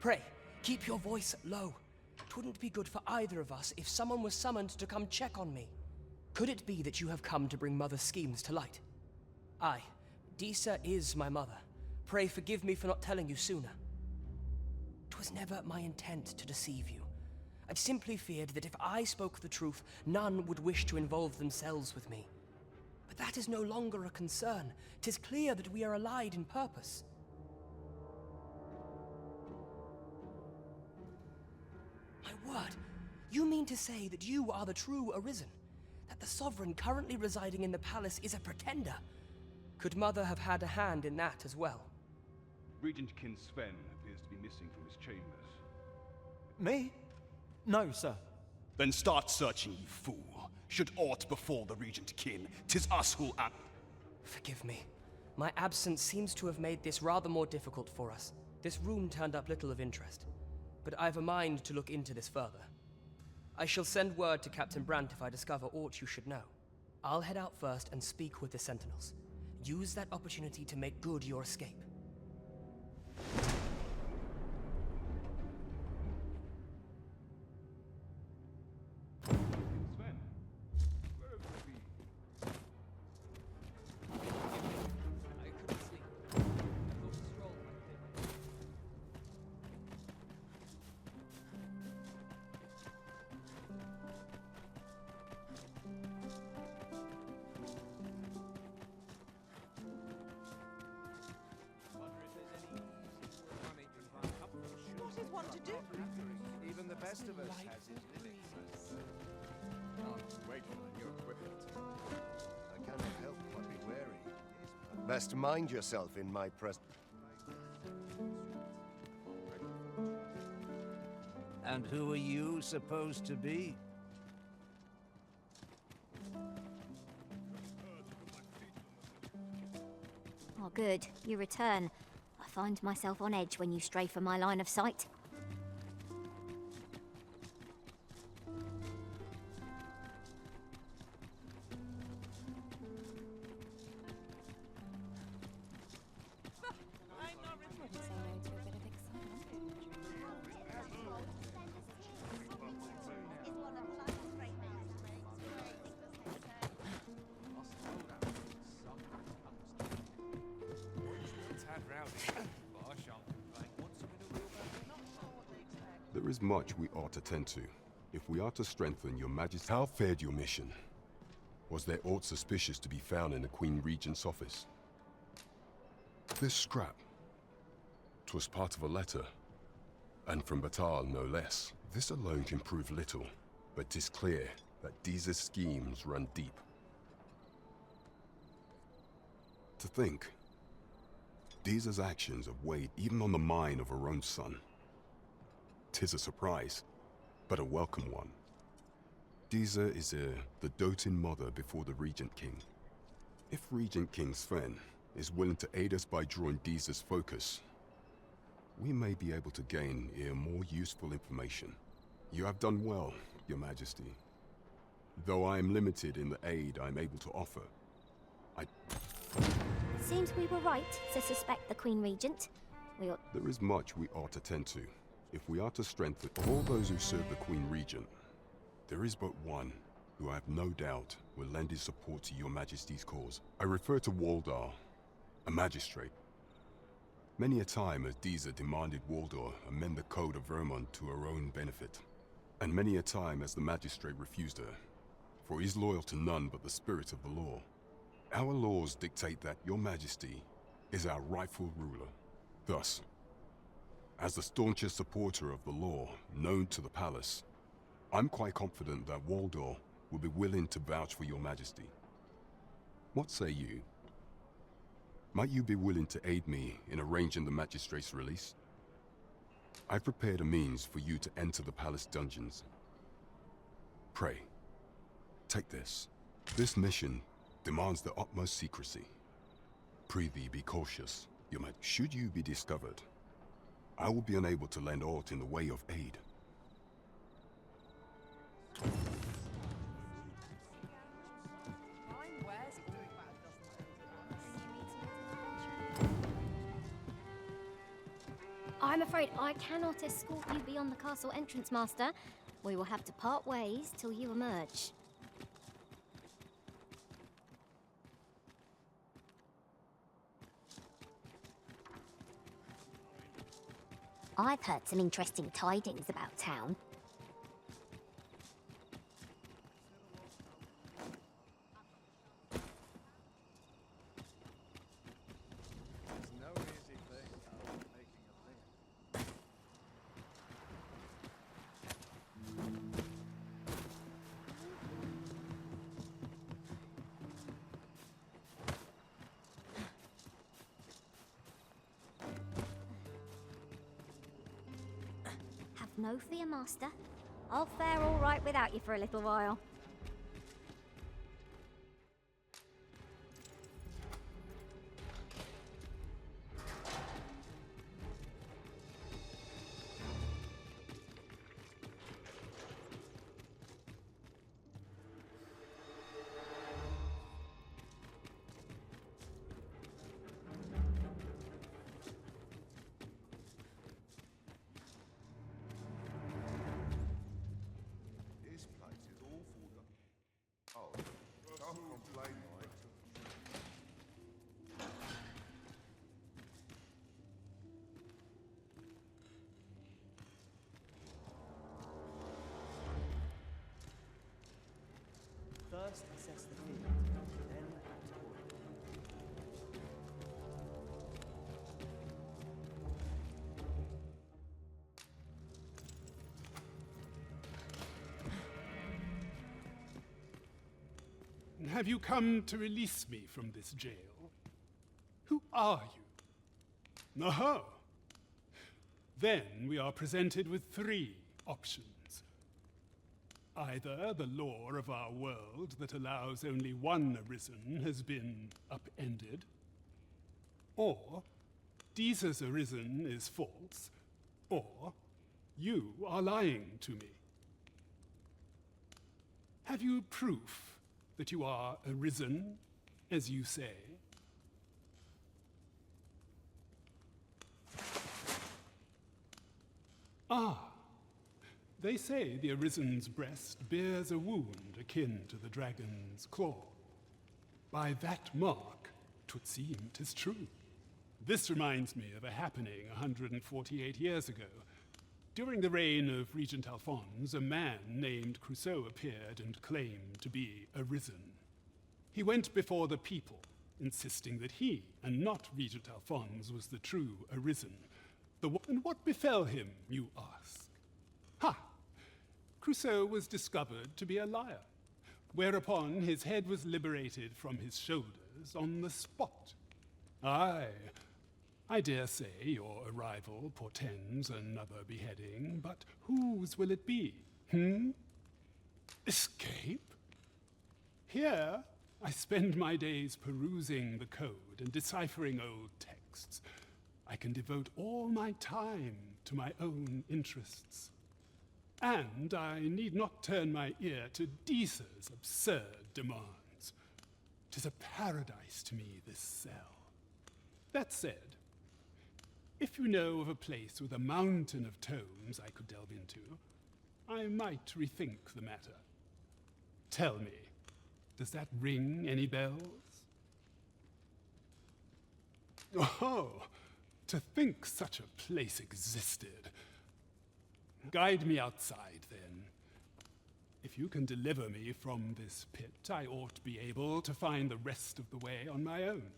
Pray, keep your voice low. It wouldn't be good for either of us if someone was summoned to come check on me. Could it be that you have come to bring Mother's schemes to light? Aye, Deeza is my mother. Pray forgive me for not telling you sooner. It was never my intent to deceive you. I'd simply feared that if I spoke the truth, none would wish to involve themselves with me. But that is no longer a concern. 'Tis clear that we are allied in purpose. My word, you mean to say that you are the true Arisen? That the Sovereign currently residing in the palace is a pretender? Could Mother have had a hand in that as well? Regent Kin Sven appears to be missing from his chambers. Me? No, sir. Then start searching, you fool. Should aught befall the Regent Kin, 'tis us who'll Forgive me. My absence seems to have made this rather more difficult for us. This room turned up little of interest, but I've a mind to look into this further. I shall send word to Captain Brandt if I discover aught you should know. I'll head out first and speak with the Sentinels. Use that opportunity to make good your escape. I couldn't sleep. I thought a stroll rest of us has his limits. Wait for the new equipment. I cannot help but be wary. Best mind yourself in my presence. And who are you supposed to be? Oh, good. You return. I find myself on edge when you stray from my line of sight. There is much we ought to tend to, if we are to strengthen your majesty. How fared your mission? Was there aught suspicious to be found in the Queen Regent's office? This scrap. 'Twas part of a letter, and from Batal no less. This alone can prove little, but 'tis clear that Deeza's schemes run deep. To think, Deeza's actions have weighed even on the mind of her own son. 'Tis a surprise, but a welcome one. Deeza is the doting mother before the Regent King. If Regent King Sven is willing to aid us by drawing Deeza's focus, we may be able to gain more useful information. You have done well, Your Majesty. Though I am limited in the aid I'm able to offer, Seems we were right to suspect the Queen Regent. There is much we ought to tend to, if we are to strengthen all those who serve the Queen Regent. There is but one who I have no doubt will lend his support to Your Majesty's cause. I refer to Waldar, a magistrate. Many a time has Deeza demanded Waldar amend the Code of Vermont to her own benefit, and many a time has the magistrate refused her, for he is loyal to none but the spirit of the law. Our laws dictate that Your Majesty is our rightful ruler. Thus, as the staunchest supporter of the law known to the palace, I'm quite confident that Waldor will be willing to vouch for Your Majesty. What say you? Might you be willing to aid me in arranging the magistrate's release? I've prepared a means for you to enter the palace dungeons. Pray, take this. This mission demands the utmost secrecy. Prithee, be cautious. Should you be discovered, I will be unable to lend aught in the way of aid. I'm afraid I cannot escort you beyond the castle entrance, Master. We will have to part ways till you emerge. I've heard some interesting tidings about town. It's no easy thing, making a living. Have no fear, Master. I'll fare all right without you for a little while. This place is awful. Oh, don't complain, mate. First assess the field, then act accordingly. have you come to release me from this jail? Who are you? Oh. Then we are presented with three options. Either the law of our world that allows only one Arisen has been upended, or Jesus Arisen is false, or you are lying to me. Have you proof that you are Arisen, as you say? Ah, they say the Arisen's breast bears a wound akin to the dragon's claw. By that mark, 'twould seem 'tis true. This reminds me of a happening 148 years ago. During the reign of Regent Alphonse, a man named Crusoe appeared and claimed to be Arisen. He went before the people, insisting that he, and not Regent Alphonse, was the true Arisen. And what befell him, you ask? Ha! Crusoe was discovered to be a liar, whereupon his head was liberated from his shoulders on the spot. Aye, I dare say your arrival portends another beheading, but whose will it be? Escape? Here, I spend my days perusing the code and deciphering old texts. I can devote all my time to my own interests. And I need not turn my ear to Deesa's absurd demands. 'Tis a paradise to me, this cell. That said, if you know of a place with a mountain of tomes I could delve into, I might rethink the matter. Tell me, does that ring any bells? Oh, to think such a place existed. Guide me outside, then. If you can deliver me from this pit, I ought to be able to find the rest of the way on my own.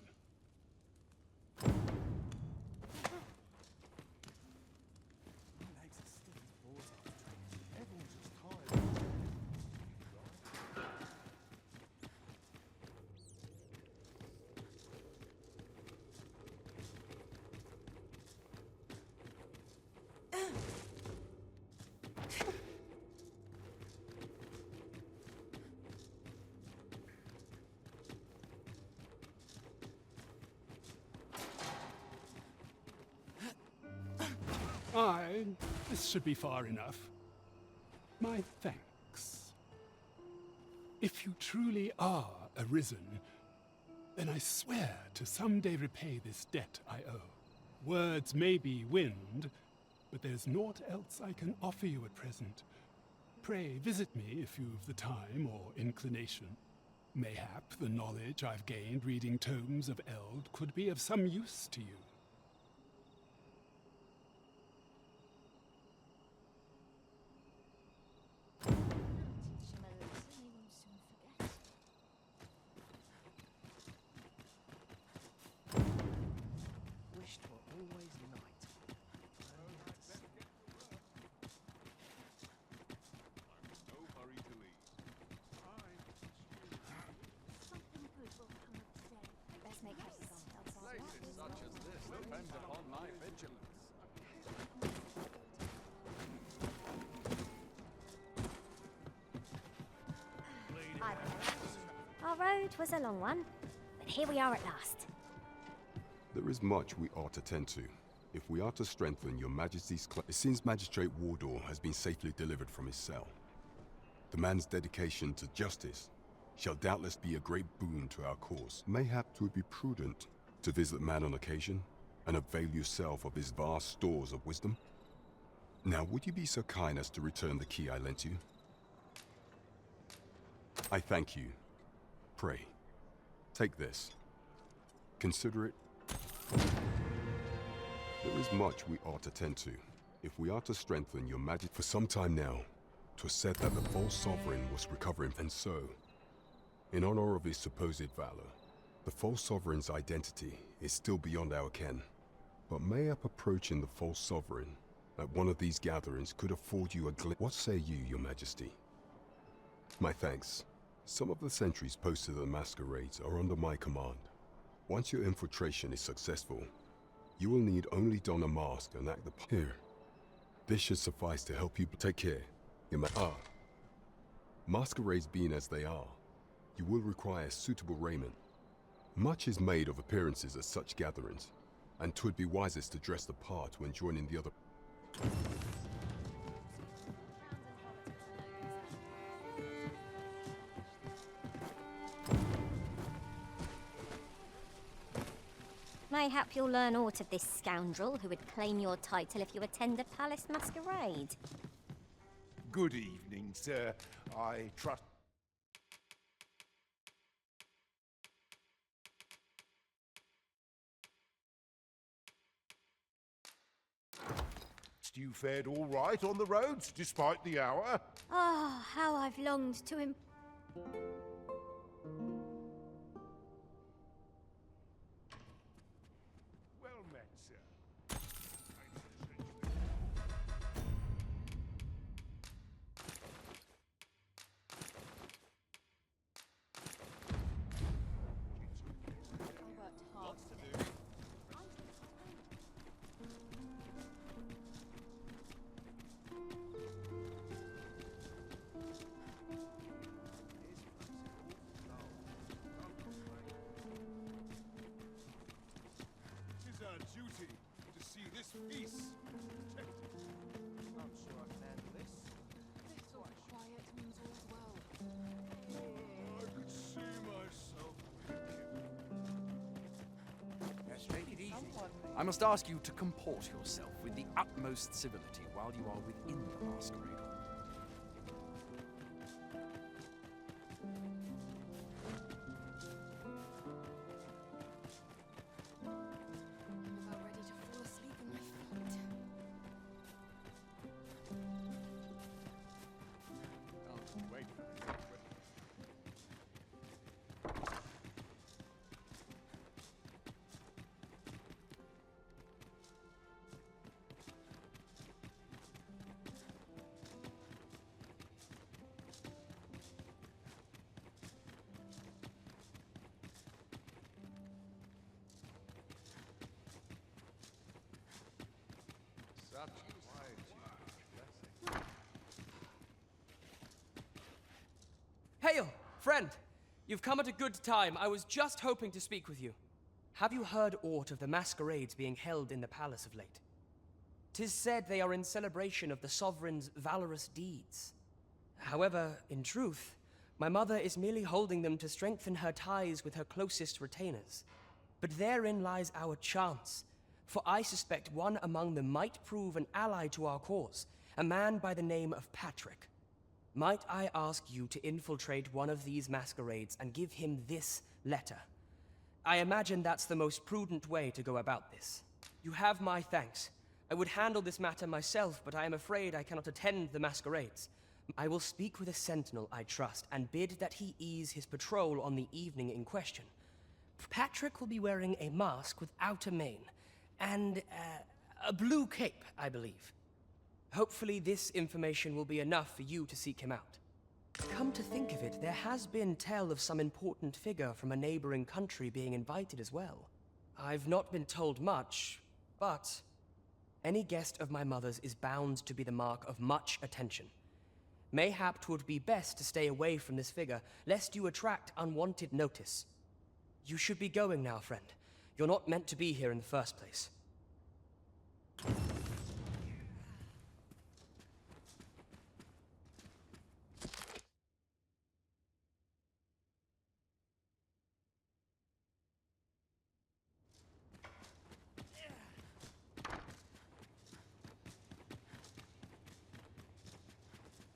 This should be far enough. My thanks. If you truly are Arisen, then I swear to someday repay this debt I owe. Words may be wind, but there's naught else I can offer you at present. Pray visit me if you've the time or inclination. Mayhap the knowledge I've gained reading tomes of Eld could be of some use to you. Places such as this depend upon my vigilance. Our road was a long one, but here we are at last. There is much we ought to tend to. If we are to strengthen your Majesty's it seems Magistrate Wardor has been safely delivered from his cell. The man's dedication to justice shall doubtless be a great boon to our cause. Mayhap 'twould be prudent to visit the man on occasion and avail yourself of his vast stores of wisdom. Now, would you be so kind as to return the key I lent you? I thank you. Pray, take this. Consider it. There is much we ought to tend to. If we are to strengthen your magic for some time now, 'twas said that the false sovereign was recovering, and so, in honor of his supposed valor, the false sovereign's identity is still beyond our ken. But mayhap approaching the false sovereign at one of these gatherings could afford you a glimpse. What say you, your majesty? My thanks. Some of the sentries posted at the masquerades are under my command. Once your infiltration is successful, you will need only don a mask and act the part. Here. This should suffice to help you take care. Masquerades being as they are, you will require suitable raiment. Much is made of appearances at such gatherings, and 'twould be wisest to dress the part when joining the other. Mayhap you'll learn aught of this scoundrel who would claim your title if you attend a palace masquerade. Good evening, sir. I trust... You fared all right on the roads, despite the hour? Ah, how I've longed to Well met, sir. Feast protected. I'm sure I can handle this. Little quiet means all's well. I could see myself Yes, take it easy. I must ask you to comport yourself with the utmost civility while you are within the masquerade hall. Hail, friend! You've come at a good time. I was just hoping to speak with you. Have you heard aught of the masquerades being held in the palace of late? 'Tis said they are in celebration of the sovereign's valorous deeds. However, in truth, my mother is merely holding them to strengthen her ties with her closest retainers. But therein lies our chance, for I suspect one among them might prove an ally to our cause, a man by the name of Patrick. Might I ask you to infiltrate one of these masquerades and give him this letter? I imagine that's the most prudent way to go about this. You have my thanks. I would handle this matter myself, but I am afraid I cannot attend the masquerades. I will speak with a sentinel I trust and bid that he ease his patrol on the evening in question. Patrick will be wearing a mask without a mane, and a blue cape, I believe. Hopefully this information will be enough for you to seek him out. Come to think of it, there has been tell of some important figure from a neighboring country being invited as well. I've not been told much, but any guest of my mother's is bound to be the mark of much attention. Mayhap 'twould be best to stay away from this figure, lest you attract unwanted notice. You should be going now, friend. You're not meant to be here in the first place.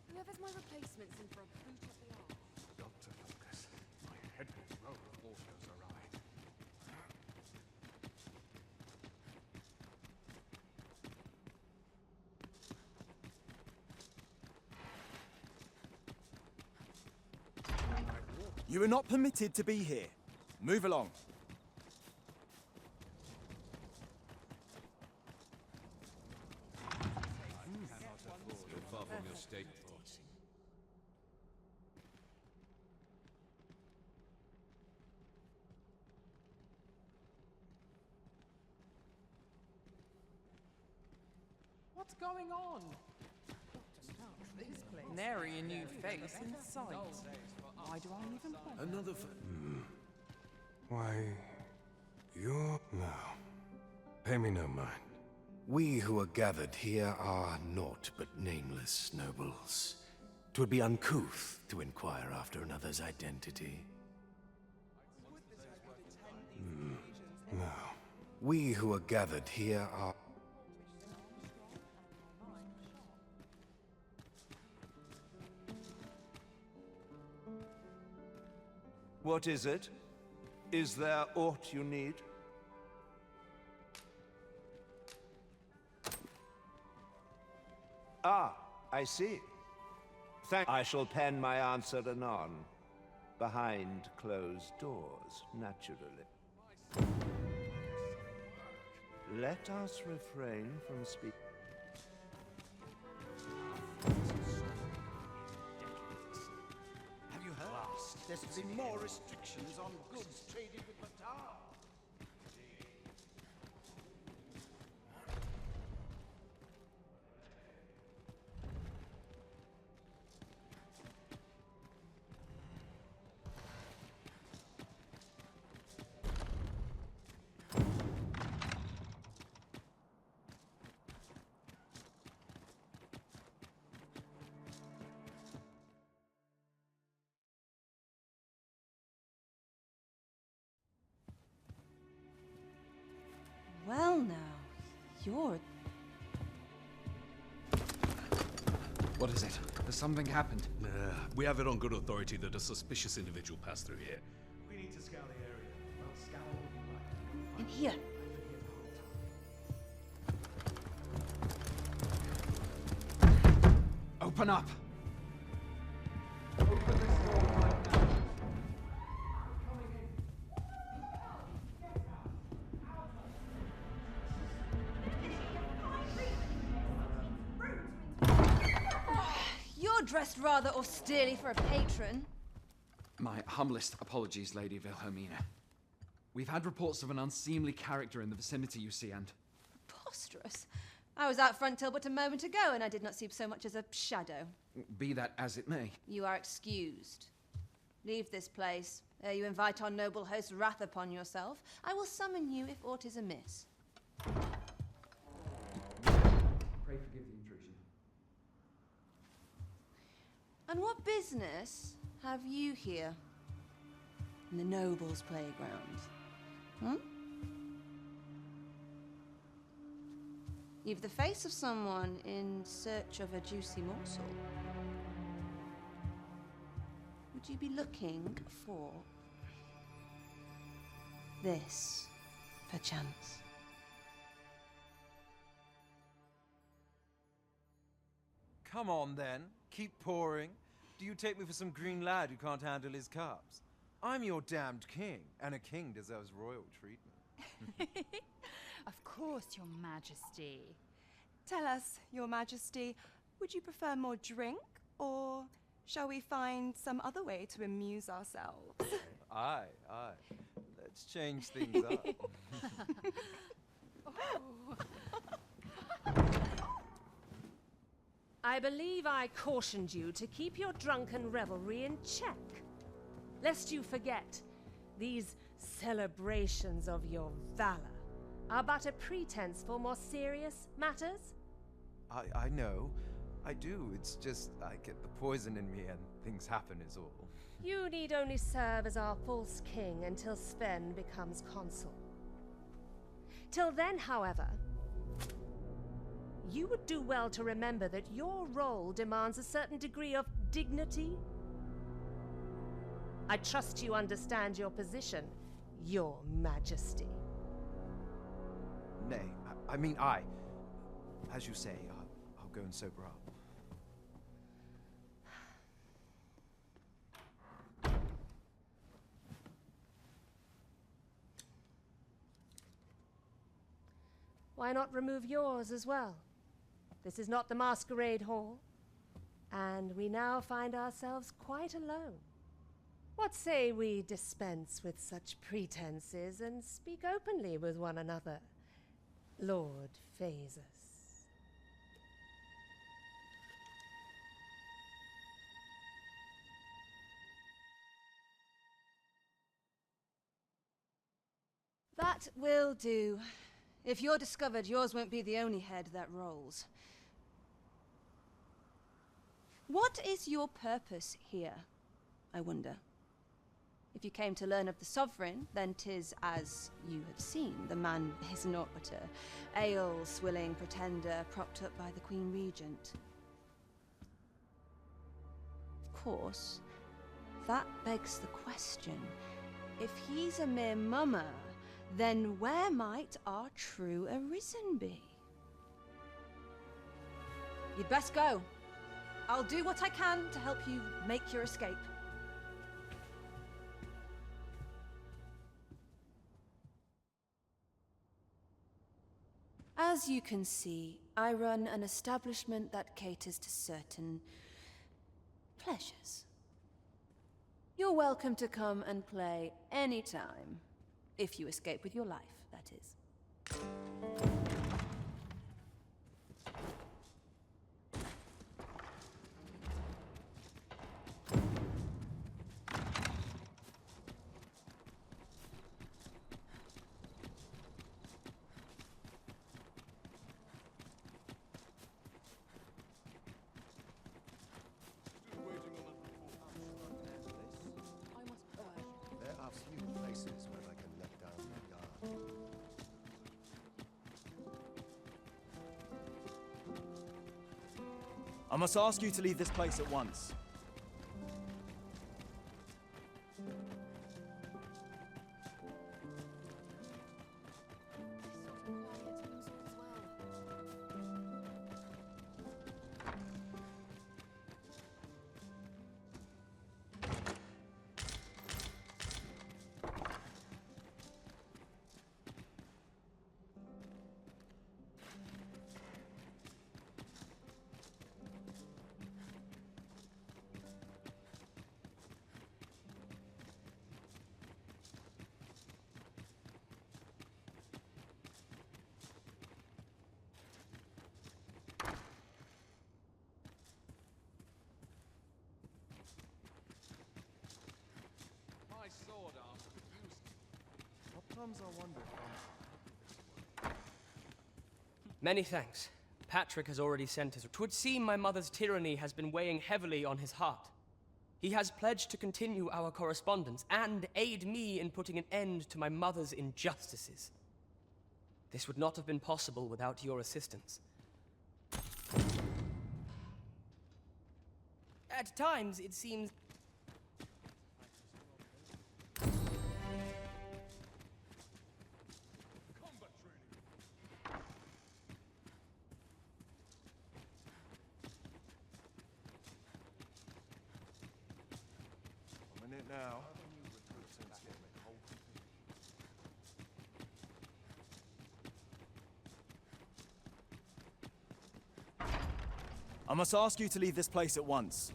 Whoever's my replacement's in for a boot up the arse. Dr. Lucas, my head will roll if all goes awry. You are not permitted to be here. Move along. You're far from your state thoughts. What's going on? Nary a new face in sight. Why do I even bother? Another Why, you're... No. Pay me no mind. We who are gathered here are naught but nameless nobles. 'Twould be uncouth to inquire after another's identity. No. We who are gathered here are... What is it? Is there aught you need? Ah, I see. I shall pen my answer anon. Behind closed doors, naturally. Let us refrain from speaking. Have you heard? There's been more restrictions on goods traded with Batar. Well now, you're... What is it? Has something happened? We have it on good authority that a suspicious individual passed through here. We need to scour the area. Well, scour what you like. In here. Open up! You're dressed rather austerely for a patron. My humblest apologies, Lady Wilhelmina. We've had reports of an unseemly character in the vicinity, you see, and... Preposterous. I was out front till but a moment ago, and I did not see so much as a shadow. Be that as it may. You are excused. Leave this place, ere you invite our noble host's wrath upon yourself. I will summon you if aught is amiss. Pray forgive the intrusion. And what business have you here? In the nobles' playground? Hmm? You've the face of someone in search of a juicy morsel. Would you be looking for this, perchance? Come on, then. Keep pouring. Do you take me for some green lad who can't handle his cups? I'm your damned king, and a king deserves royal treatment. Of course, Your Majesty. Tell us, Your Majesty, would you prefer more drink, or shall we find some other way to amuse ourselves? Aye. Let's change things up. I believe I cautioned you to keep your drunken revelry in check, lest you forget these celebrations of your valor are but a pretense for more serious matters. I know. I do. It's just I get the poison in me and things happen is all. You need only serve as our false king until Sven becomes consul. Till then, however, you would do well to remember that your role demands a certain degree of dignity. I trust you understand your position, Your Majesty. Nay, I mean, as you say, I'll go and sober up. Why not remove yours as well? This is not the masquerade hall, and we now find ourselves quite alone. What say we dispense with such pretenses and speak openly with one another, Lord Phasus? That will do. If you're discovered, yours won't be the only head that rolls. What is your purpose here, I wonder? If you came to learn of the Sovereign, then 'tis as you have seen. The man is naught but a ale-swilling pretender propped up by the Queen Regent. Of course, that begs the question. If he's a mere mummer, then where might our true Arisen be? You'd best go. I'll do what I can to help you make your escape. As you can see, I run an establishment that caters to certain pleasures. You're welcome to come and play anytime. If you escape with your life, that is. There are few places where I can let down my guard. I must ask you to leave this place at once. Sometimes I wonder if Many thanks. Patrick has already sent us. 'Twould seem my mother's tyranny has been weighing heavily on his heart. He has pledged to continue our correspondence and aid me in putting an end to my mother's injustices. This would not have been possible without your assistance. At times, it seems... I'm in it now. I must ask you to leave this place at once.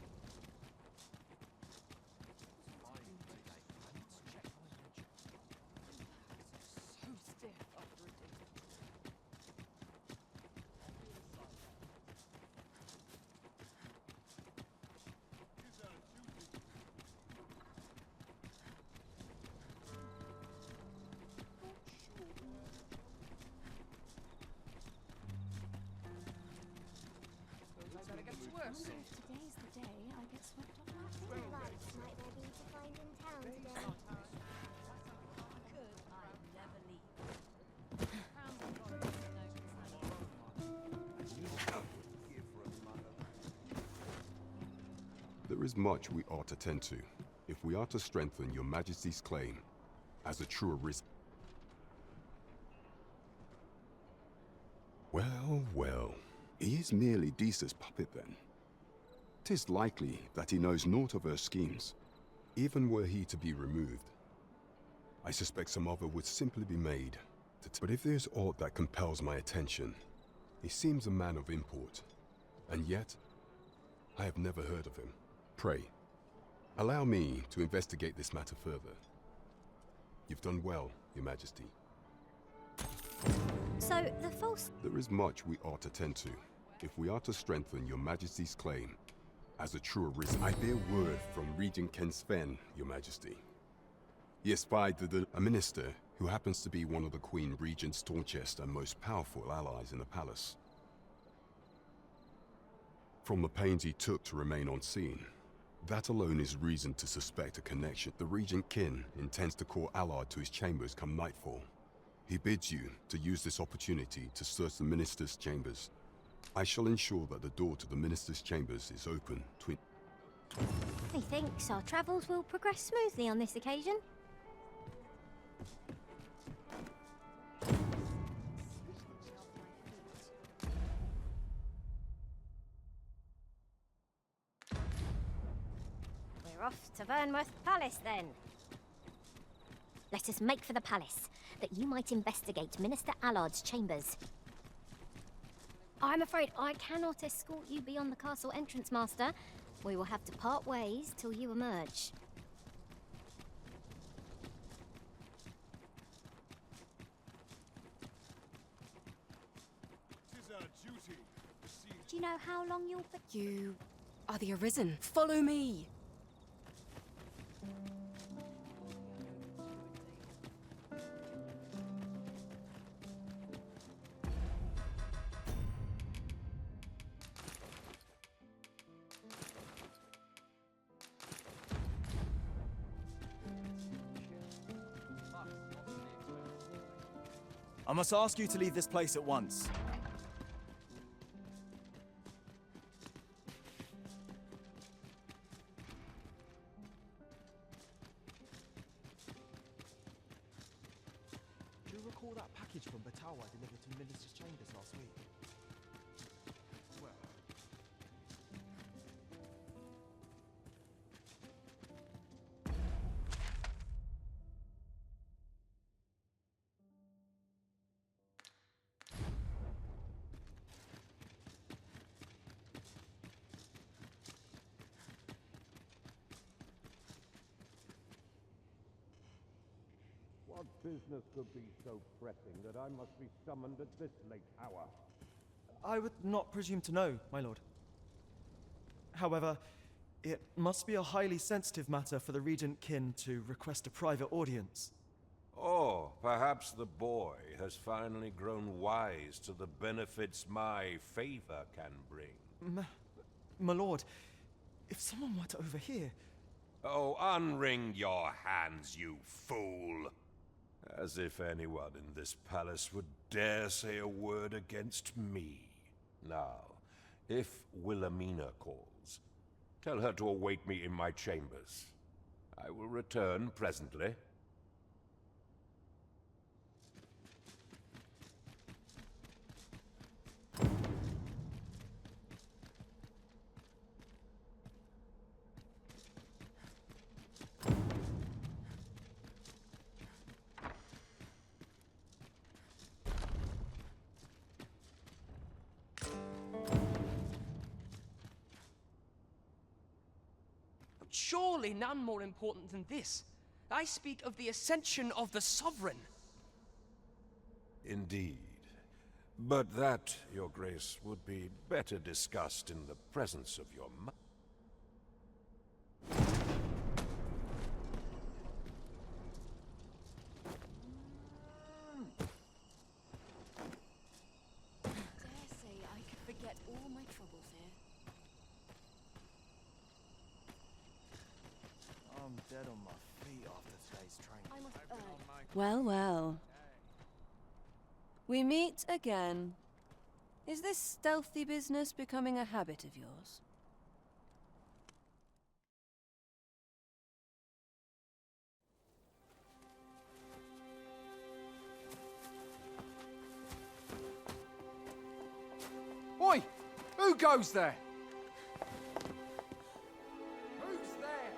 Today's the day I get swept off my feet. Lights might there be to find in town today? There is much we ought to tend to, if we are to strengthen your Majesty's claim as a true Arisen. Well, well, he is merely Deesa's puppet then. 'Tis likely that he knows naught of her schemes, even were he to be removed. I suspect some other would simply be made but if there's aught that compels my attention, he seems a man of import, and yet I have never heard of him. Pray, allow me to investigate this matter further. You've done well, Your Majesty. So, the false... There is much we ought to tend to, if we are to strengthen Your Majesty's claim as a true Arisen. I bear word from Regent Ken Sven, Your Majesty. He espied a minister who happens to be one of the Queen Regent's staunchest and most powerful allies in the palace. From the pains he took to remain on scene, that alone is reason to suspect a connection. The Regent Kin intends to call Allard to his chambers come nightfall. He bids you to use this opportunity to search the Minister's chambers. I shall ensure that the door to the Minister's chambers is open to... Methinks our travels will progress smoothly on this occasion. We're off to Vernworth Palace, then. Let us make for the palace, that you might investigate Minister Allard's chambers. I'm afraid I cannot escort you beyond the castle entrance, Master. We will have to part ways till you emerge. Tis our duty to see... Do you know how long you'll be? You are the Arisen. Follow me. I must ask you to leave this place at once. Do you recall that package from Batawa delivered to Minister's chambers last week? Well... What business could be so pressing that I must be summoned at this late hour? I would not presume to know, my lord. However, it must be a highly sensitive matter for the Regent Kin to request a private audience. Oh, perhaps the boy has finally grown wise to the benefits my favor can bring. My lord, if someone were to overhear... Oh, unwring your hands, you fool! As if anyone in this palace would dare say a word against me. Now, if Wilhelmina calls, tell her to await me in my chambers. I will return presently. Surely none more important than this. I speak of the ascension of the Sovereign. Indeed. But that, Your Grace, would be better discussed in the presence of your mother. Dare say I could forget all my troubles here. I'm dead on my feet after today's training. I must urge. Well, well. We meet again. Is this stealthy business becoming a habit of yours? Oi! Who goes there? Who's there?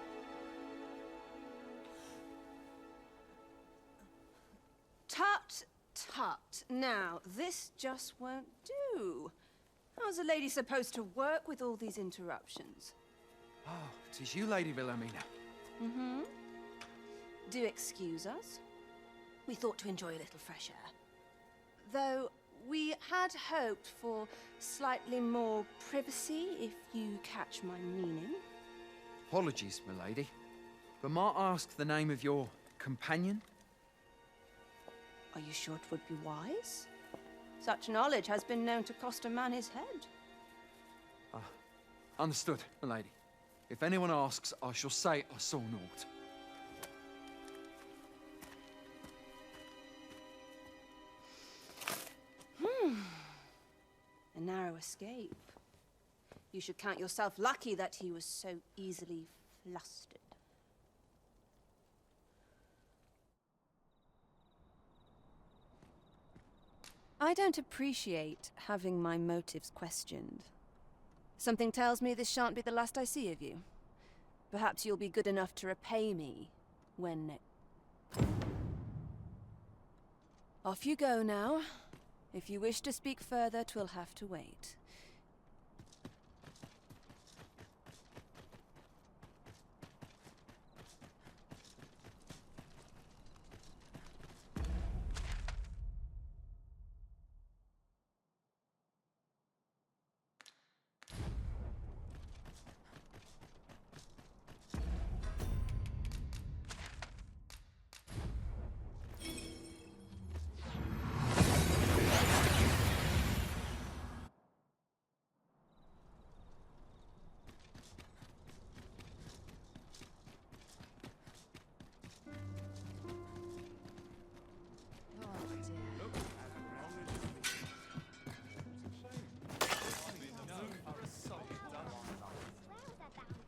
Tut, tut. Now, this just won't do. How's a lady supposed to work with all these interruptions? Oh, 'tis you, Lady Wilhelmina. Mm-hmm. Do excuse us. We thought to enjoy a little fresh air. Though we had hoped for slightly more privacy, if you catch my meaning. Apologies, milady. But might I ask the name of your companion? Are you sure it would be wise? Such knowledge has been known to cost a man his head. Understood, milady. If anyone asks, I shall say I saw naught. A narrow escape. You should count yourself lucky that he was so easily flustered. I don't appreciate having my motives questioned. Something tells me this shan't be the last I see of you. Perhaps you'll be good enough to repay me when next. Off you go now. If you wish to speak further, 'twill have to wait.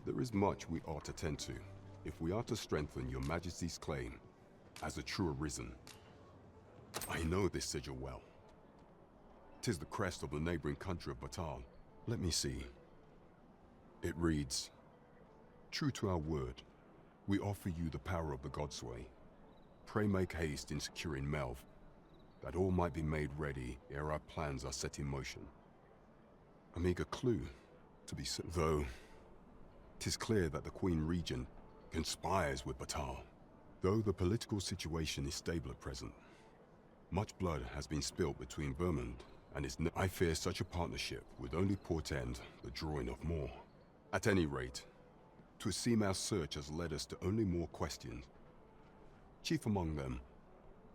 There is much we ought to tend to, if we are to strengthen your majesty's claim as a true arisen. I know this sigil well. 'Tis the crest of the neighboring country of Batal. Let me see. It reads, "True to our word, we offer you the power of the Godsway. Pray make haste in securing Melv, that all might be made ready ere our plans are set in motion." A meager clue, to be certain, though 'tis clear that the Queen Regent conspires with Batal. Though the political situation is stable at present, much blood has been spilt between Vermund and its I fear such a partnership would only portend the drawing of more. At any rate, 'twould seem our search has led us to only more questions. Chief among them,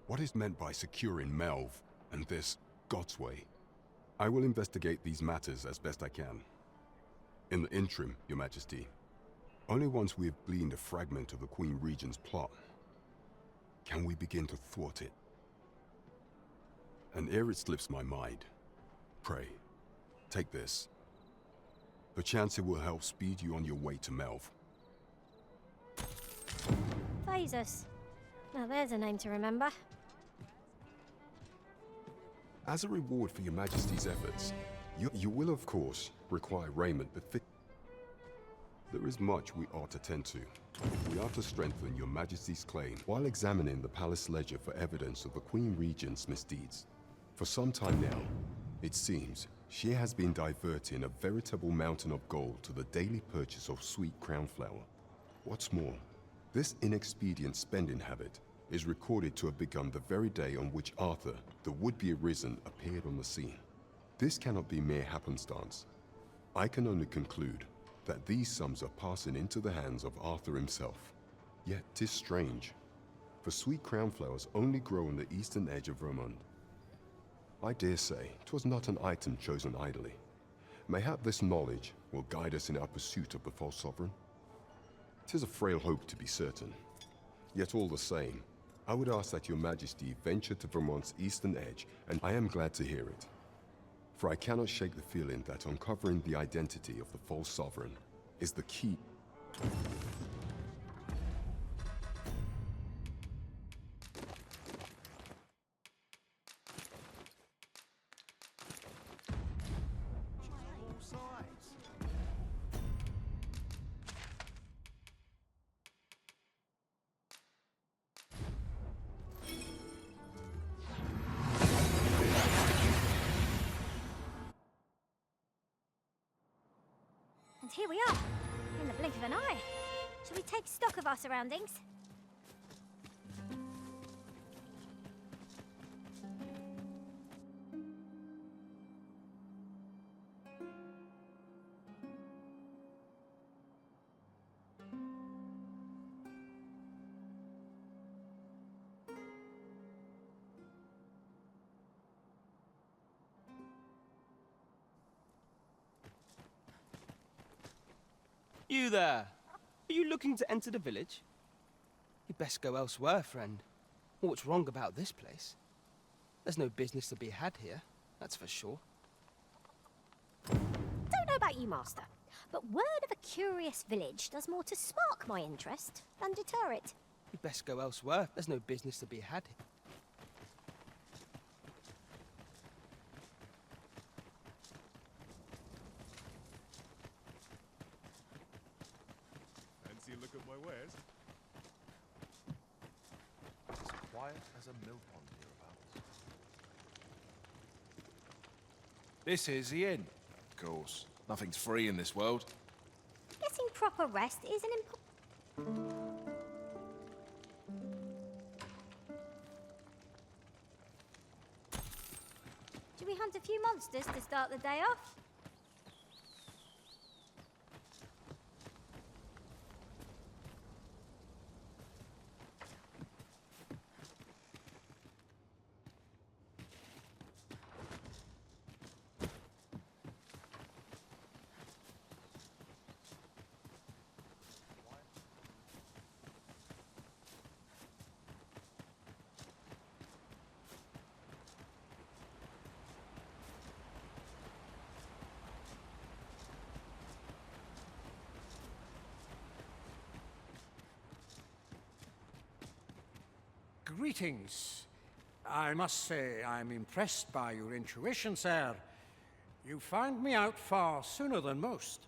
what is meant by securing Melv and this Godsway? I will investigate these matters as best I can. In the interim, Your Majesty, only once we have gleaned a fragment of the Queen Regent's plot can we begin to thwart it. And ere it slips my mind, pray, take this. Perchance it will help speed you on your way to Melv. Phasus. Now there's a name to remember. As a reward for Your Majesty's efforts, you will of course require raiment befit. There is much we ought to tend to. We are to strengthen Your Majesty's claim while examining the palace ledger for evidence of the Queen Regent's misdeeds. For some time now, it seems, she has been diverting a veritable mountain of gold to the daily purchase of sweet crown flower. What's more, this inexpedient spending habit is recorded to have begun the very day on which Arthur, the would-be arisen, appeared on the scene. This cannot be mere happenstance. I can only conclude that these sums are passing into the hands of Arthur himself. Yet 'tis strange, for sweet crown flowers only grow on the eastern edge of Vermund. I dare say 'twas not an item chosen idly. Mayhap this knowledge will guide us in our pursuit of the false sovereign. 'Tis a frail hope to be certain. Yet all the same, I would ask that Your Majesty venture to Vermont's eastern edge, and I am glad to hear it. For I cannot shake the feeling that uncovering the identity of the false sovereign is the key. And here we are, in the blink of an eye. Shall we take stock of our surroundings? You there! Are you looking to enter the village? You'd best go elsewhere, friend. What's wrong about this place? There's no business to be had here, that's for sure. Don't know about you, Master, but word of a curious village does more to spark my interest than deter it. You'd best go elsewhere. There's no business to be had here. Fancy a look at my wares? As quiet as a mill pond hereabouts. This is the inn. Of course, nothing's free in this world. Getting proper rest is an important... Should we hunt a few monsters to start the day off? Greetings. I must say I'm impressed by your intuition, sir. You found me out far sooner than most.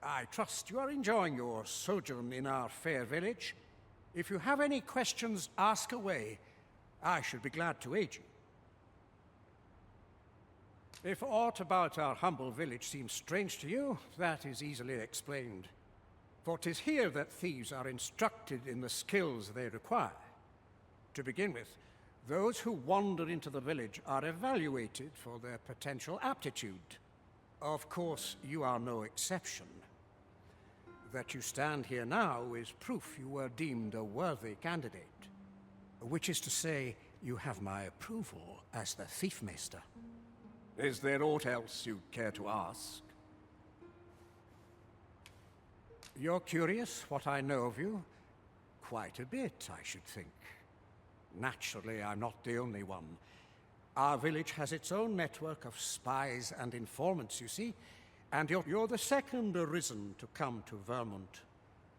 I trust you are enjoying your sojourn in our fair village. If you have any questions, ask away. I should be glad to aid you. If aught about our humble village seems strange to you, that is easily explained. For 'tis here that thieves are instructed in the skills they require. To begin with, those who wander into the village are evaluated for their potential aptitude. Of course, you are no exception. That you stand here now is proof you were deemed a worthy candidate. Which is to say, you have my approval as the Thiefmeister. Is there aught else you'd care to ask? You're curious what I know of you? Quite a bit, I should think. Naturally, I'm not the only one. Our village has its own network of spies and informants, you see, and you're the second arisen to come to Vermont.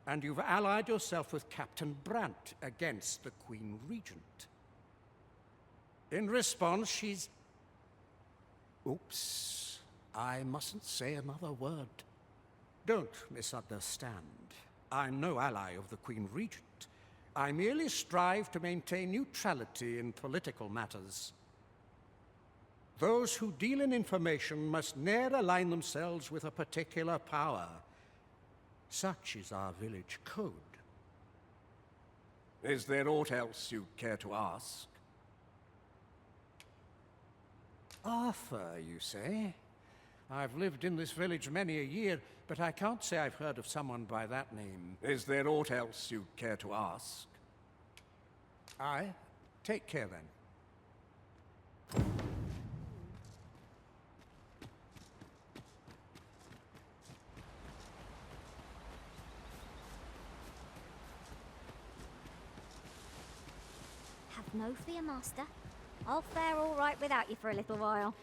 And you've allied yourself with Captain Brant against the Queen Regent. In response, she's... Oops, I mustn't say another word. Don't misunderstand. I'm no ally of the Queen Regent. I merely strive to maintain neutrality in political matters. Those who deal in information must ne'er align themselves with a particular power. Such is our village code. Is there aught else you care to ask? Arthur, you say? I've lived in this village many a year, but I can't say I've heard of someone by that name. Is there aught else you care to ask? Aye. Take care, then. Have no fear, Master. I'll fare all right without you for a little while.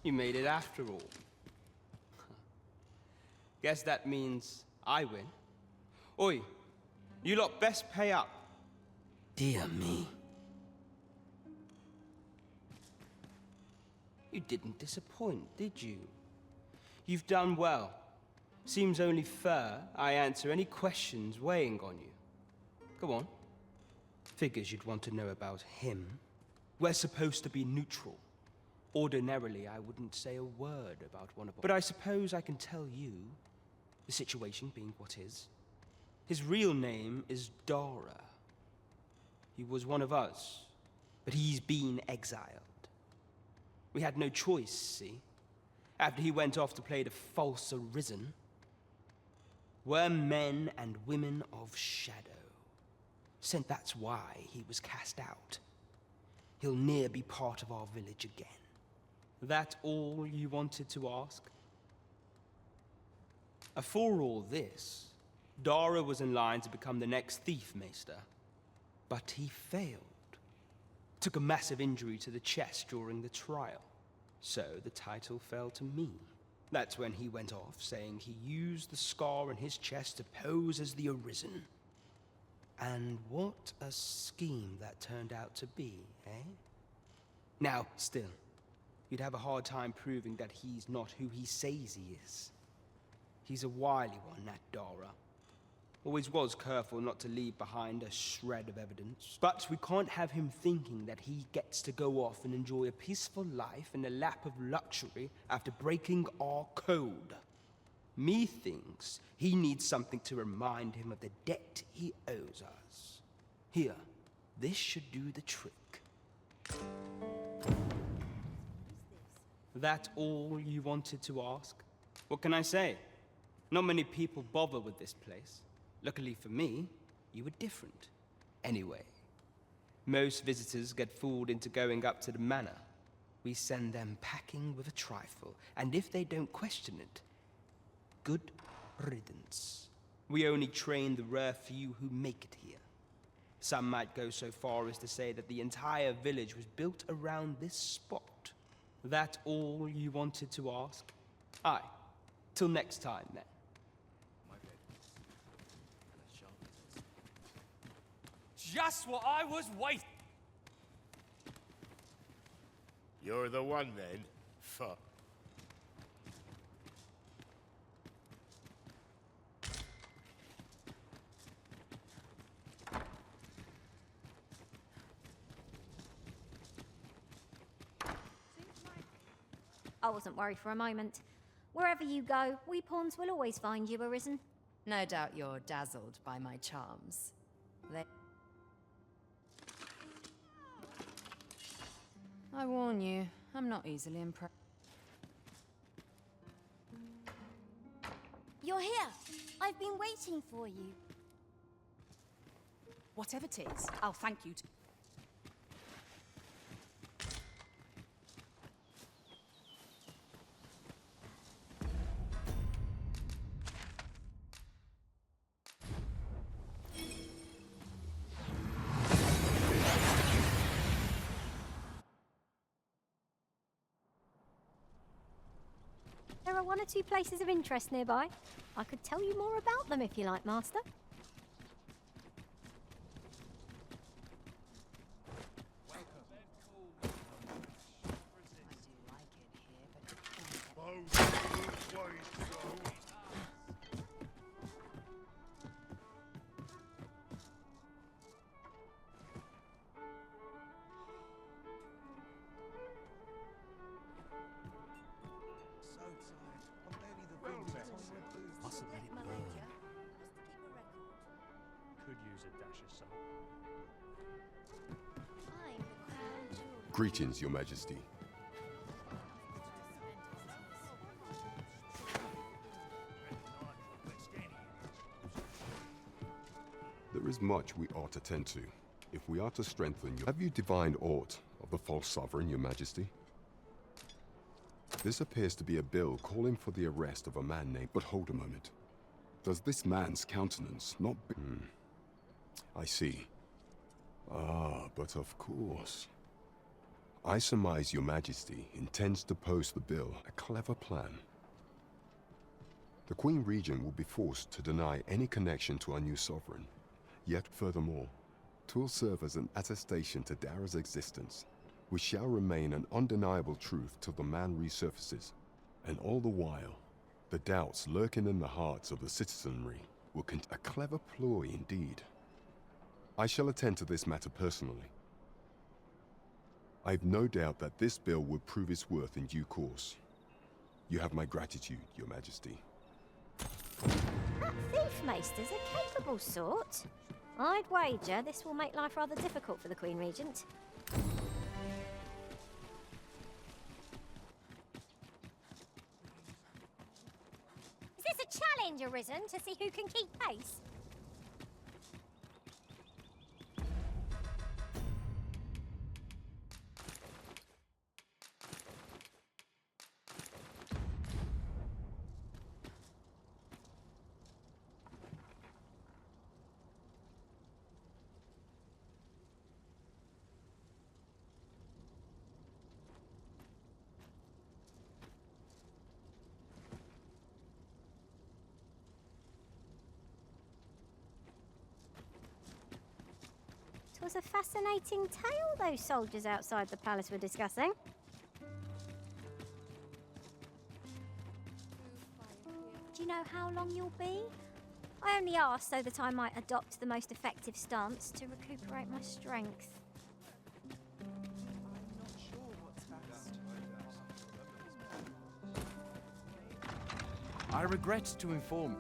You made it after all. Guess that means I win. Oi, you lot best pay up. Dear me. You didn't disappoint, did you? You've done well. Seems only fair I answer any questions weighing on you. Go on. Figures you'd want to know about him. We're supposed to be neutral. Ordinarily, I wouldn't say a word about one of us. But I suppose I can tell you, the situation being what is. His real name is Dara. He was one of us, but he's been exiled. We had no choice, see? After he went off to play the false arisen. We're men and women of shadow. Sent that's why he was cast out. He'll ne'er be part of our village again. That all you wanted to ask? For all this, Dara was in line to become the next thief maester. But he failed. Took a massive injury to the chest during the trial. So the title fell to me. That's when he went off, saying he used the scar on his chest to pose as the Arisen. And what a scheme that turned out to be, eh? Now, still, you'd have a hard time proving that he's not who he says he is. He's a wily one, that Dara. Always was careful not to leave behind a shred of evidence. But we can't have him thinking that he gets to go off and enjoy a peaceful life in a lap of luxury after breaking our code. Methinks he needs something to remind him of the debt he owes us. Here, this should do the trick. That all you wanted to ask? What can I say? Not many people bother with this place. Luckily for me, you were different. Anyway, most visitors get fooled into going up to the manor. We send them packing with a trifle, and if they don't question it, good riddance. We only train the rare few who make it here. Some might go so far as to say that the entire village was built around this spot. That all you wanted to ask? Aye. Till next time, then. Just what I was waiting. You're the one then. Fuck. I wasn't worried for a moment. Wherever you go, we pawns will always find you, Arisen. No doubt you're dazzled by my charms. I warn you, I'm not easily impressed. You're here. I've been waiting for you. Whatever it is, I'll thank you. There are one or two places of interest nearby. I could tell you more about them if you like, Master. Mustn't let it burn. Could use a dash of salt. Greetings, Your Majesty. There is much we ought to tend to, if we are to strengthen you. Have you divined aught of the false sovereign, Your Majesty? This appears to be a bill calling for the arrest of a man named... But hold a moment. Does this man's countenance not be... I see. Ah, but of course. I surmise your majesty intends to post the bill a clever plan. The Queen Regent will be forced to deny any connection to our new sovereign. Yet furthermore, 'twill serve as an attestation to Dara's existence, which shall remain an undeniable truth till the man resurfaces. And all the while, the doubts lurking in the hearts of the citizenry will a clever ploy indeed. I shall attend to this matter personally. I've no doubt that this bill will prove its worth in due course. You have my gratitude, Your Majesty. That thief maester's a capable sort. I'd wager this will make life rather difficult for the Queen Regent. Is this a challenge arisen to see who can keep pace? It was a fascinating tale those soldiers outside the palace were discussing. Do you know how long you'll be? I only asked so that I might adopt the most effective stance to recuperate my strength. I regret to inform.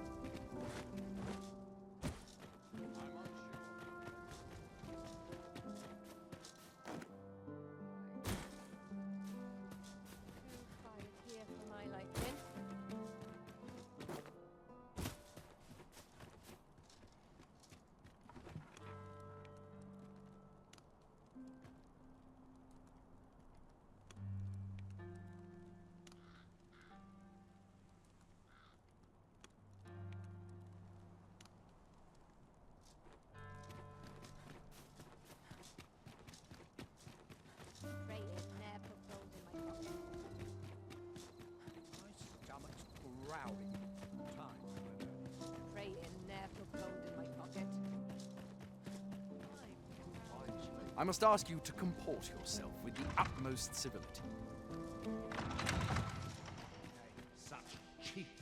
I must ask you to comport yourself with the utmost civility.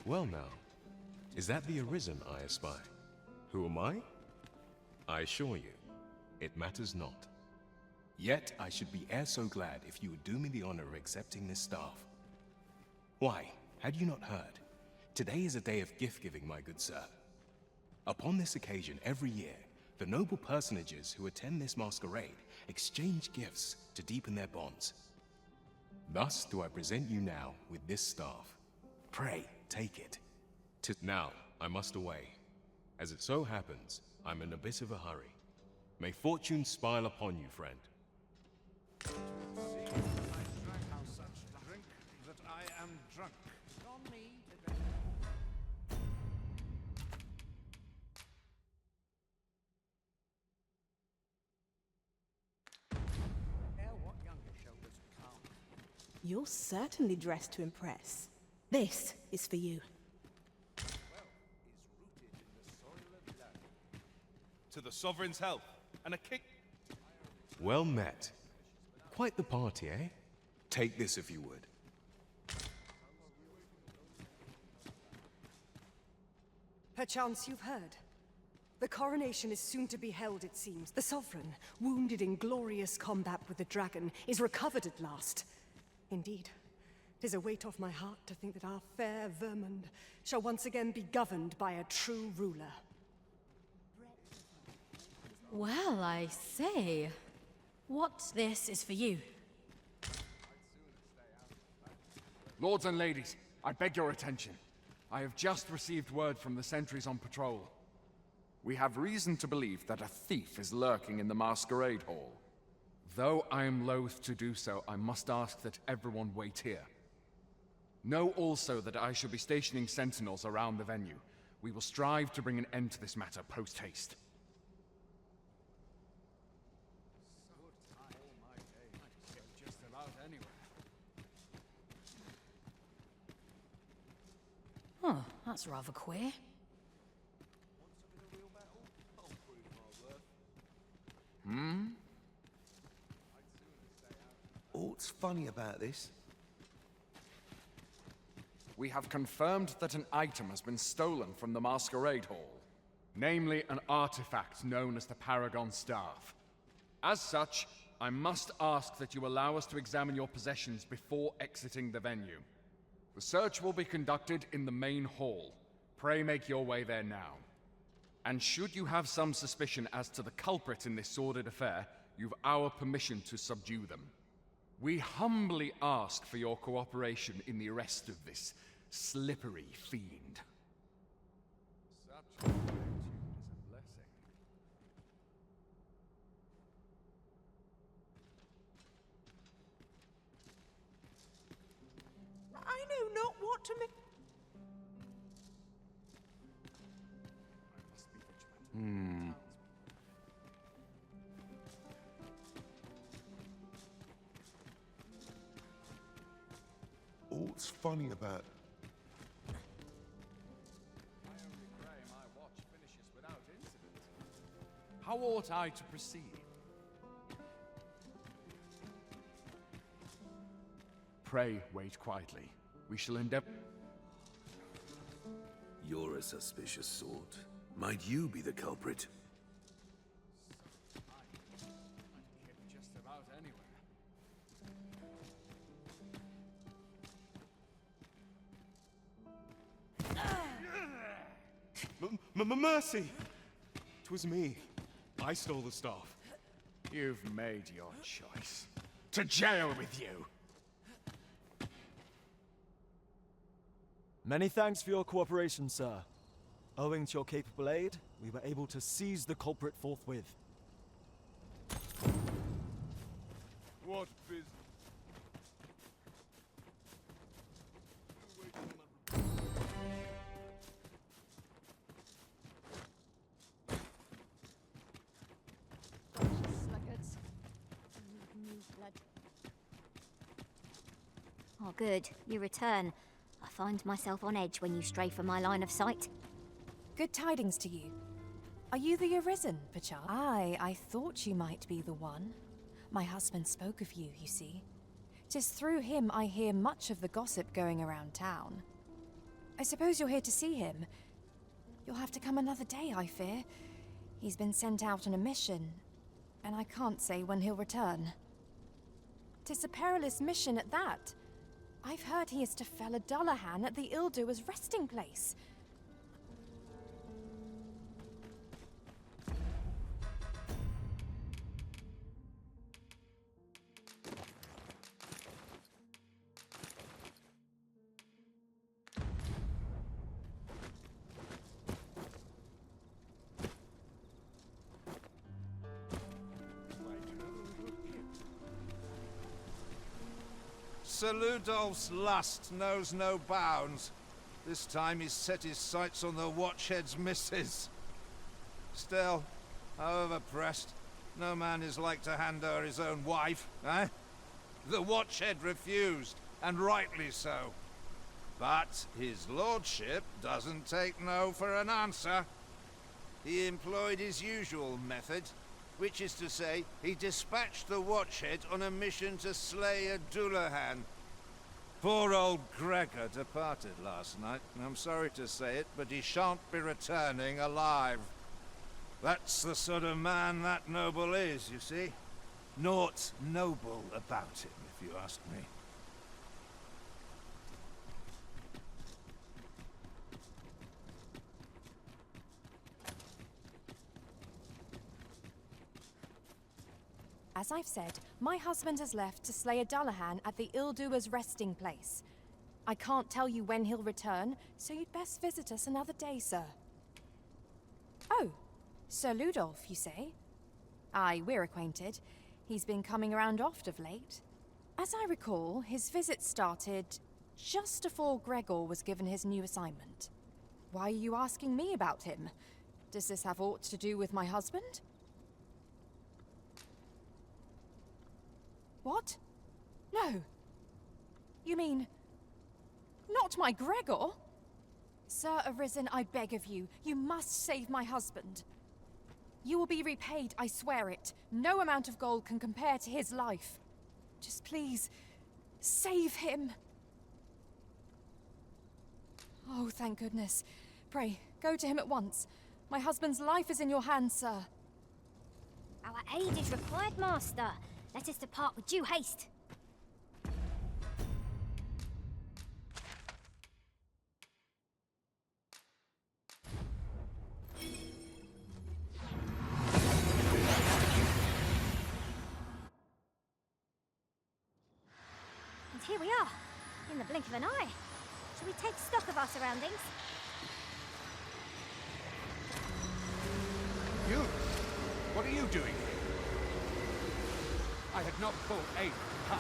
Well now, is that the Arisen I espy? Who am I? I assure you, it matters not. Yet I should be e'er so glad if you would do me the honor of accepting this staff. Why, had you not heard? Today is a day of gift-giving, my good sir. Upon this occasion every year, the noble personages who attend this masquerade exchange gifts to deepen their bonds. Thus do I present you now with this staff. Pray, take it. Now, I must away. As it so happens, I'm in a bit of a hurry. May fortune smile upon you, friend. I drank such drink that I am drunk. On me to drink. What younger shoulders calm? You're certainly dressed to impress. This is for you. To the Sovereign's health, and a kick. Well met. Quite the party, eh? Take this if you would. Perchance you've heard. The coronation is soon to be held, it seems. The Sovereign, wounded in glorious combat with the dragon, is recovered at last. Indeed, 'tis a weight off my heart to think that our fair Vermund shall once again be governed by a true ruler. Well, I say. What this is for you? Lords and ladies, I beg your attention. I have just received word from the sentries on patrol. We have reason to believe that a thief is lurking in the masquerade hall. Though I am loath to do so, I must ask that everyone wait here. Know also that I shall be stationing sentinels around the venue. We will strive to bring an end to this matter post-haste. Huh, that's rather queer. Hmm? What's funny about this? We have confirmed that an item has been stolen from the Masquerade Hall. Namely, an artifact known as the Paragon Staff. As such, I must ask that you allow us to examine your possessions before exiting the venue. The search will be conducted in the main hall. Pray make your way there now. And should you have some suspicion as to the culprit in this sordid affair, you've our permission to subdue them. We humbly ask for your cooperation in the arrest of this slippery fiend. Such gratitude is a blessing. I know not what to make. Hmm. What's funny about... I only pray my watch finishes without incident. How ought I to proceed? Pray wait quietly. We shall endeavor... You're a suspicious sort. Might you be the culprit? Just about anywhere. Mercy! 'Twas me. I stole the staff. You've made your choice. To jail with you! Many thanks for your cooperation, sir. Owing to your capable aid, we were able to seize the culprit forthwith. What business? Sluggards. New blood. Oh, good. You return. I find myself on edge when you stray from my line of sight. Good tidings to you. Are you the Arisen, perchance? Aye, I thought you might be the one. My husband spoke of you, you see. 'Tis through him I hear much of the gossip going around town. I suppose you're here to see him. You'll have to come another day, I fear. He's been sent out on a mission, and I can't say when he'll return. 'Tis a perilous mission at that. I've heard he is to fell a Dullahan at the Ill-Doer's resting place. Sir Ludolf's lust knows no bounds. This time he's set his sights on the Watchhead's missus. Still, however pressed, no man is like to hand her his own wife, eh? The Watchhead refused, and rightly so. But his lordship doesn't take no for an answer. He employed his usual method, which is to say, he dispatched the Watchhead on a mission to slay a Dullahan. Poor old Gregor departed last night, and I'm sorry to say it, but he shan't be returning alive. That's the sort of man that noble is, you see. Naught noble about him, if you ask me. As I've said, my husband has left to slay a Dullahan at the Ill-Doer's resting place. I can't tell you when he'll return, so you'd best visit us another day, sir. Oh, Sir Ludolf, you say? Aye, we're acquainted. He's been coming around oft of late. As I recall, his visit started just before Gregor was given his new assignment. Why are you asking me about him? Does this have aught to do with my husband? What? No. You mean... not my Gregor? Sir Arisen, I beg of you. You must save my husband. You will be repaid, I swear it. No amount of gold can compare to his life. Just please, save him. Oh, thank goodness. Pray, go to him at once. My husband's life is in your hands, sir. Our aid is required, Master. Let us depart with due haste. And here we are, in the blink of an eye. Shall we take stock of our surroundings? You? What are you doing here? I had not thought aid would come.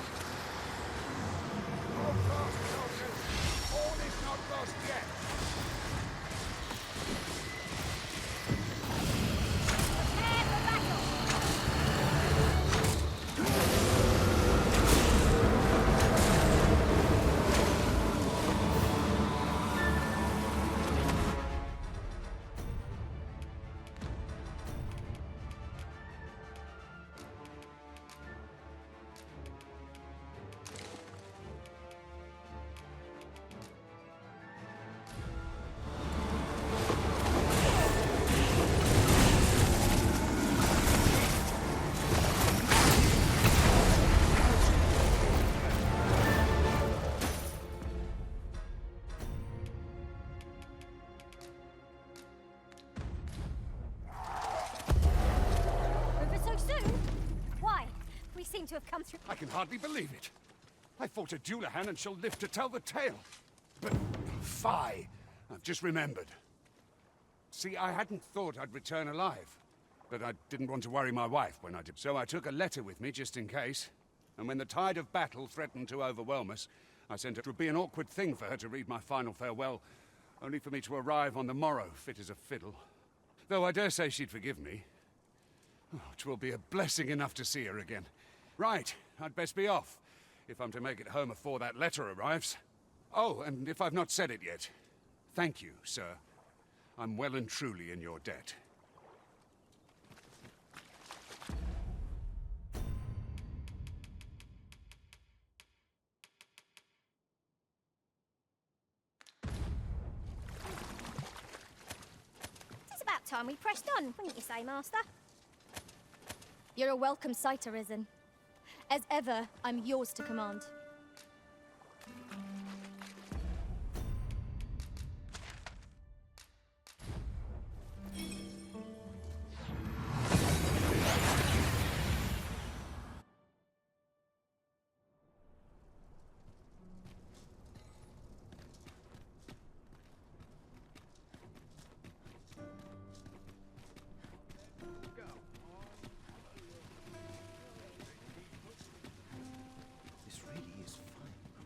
Hold fast, soldiers! All is not lost yet! Prepare for battle! Seem to have come through. I can hardly believe it. I fought a Dullahan and shall live to tell the tale. But, fie, I've just remembered. See, I hadn't thought I'd return alive. But I didn't want to worry my wife when I did. So I took a letter with me just in case. And when the tide of battle threatened to overwhelm us, I sent it. It would be an awkward thing for her to read my final farewell, only for me to arrive on the morrow, fit as a fiddle. Though I dare say she'd forgive me. Oh, 'twill be a blessing enough to see her again. Right, I'd best be off, if I'm to make it home before that letter arrives. Oh, and if I've not said it yet, thank you, sir. I'm well and truly in your debt. It's about time we pressed on, wouldn't you say, Master? You're a welcome sight, Arisen. As ever, I'm yours to command.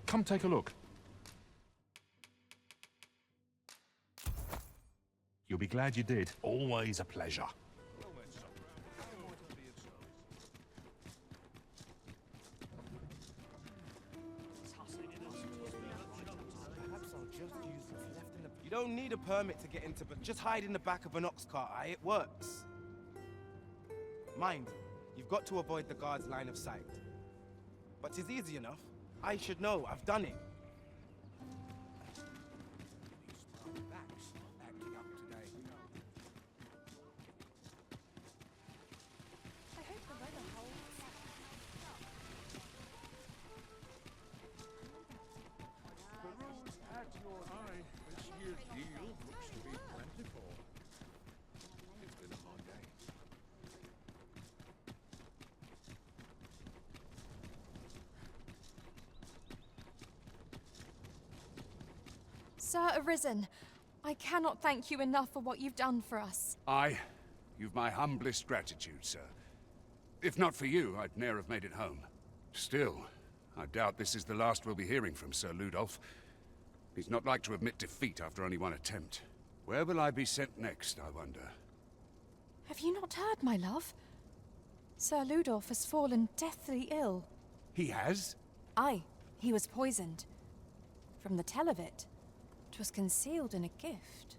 Come take a look. You'll be glad you did. Always a pleasure. You don't need a permit to get into, but just hide in the back of an ox cart, aye? It works. Mind, you've got to avoid the guard's line of sight. But it's easy enough. I should know. I've done it. I hope the weather holds. Peruse at your eye. This year's yield looks to be plentiful. It's been a hard day. Sir Arisen, I cannot thank you enough for what you've done for us. You've my humblest gratitude, sir. If not for you, I'd ne'er have made it home. Still, I doubt this is the last we'll be hearing from Sir Ludolf. He's not like to admit defeat after only one attempt. Where will I be sent next, I wonder? Have you not heard, my love? Sir Ludolf has fallen deathly ill. He has? Aye, he was poisoned. From the tell of it, It was concealed in a gift,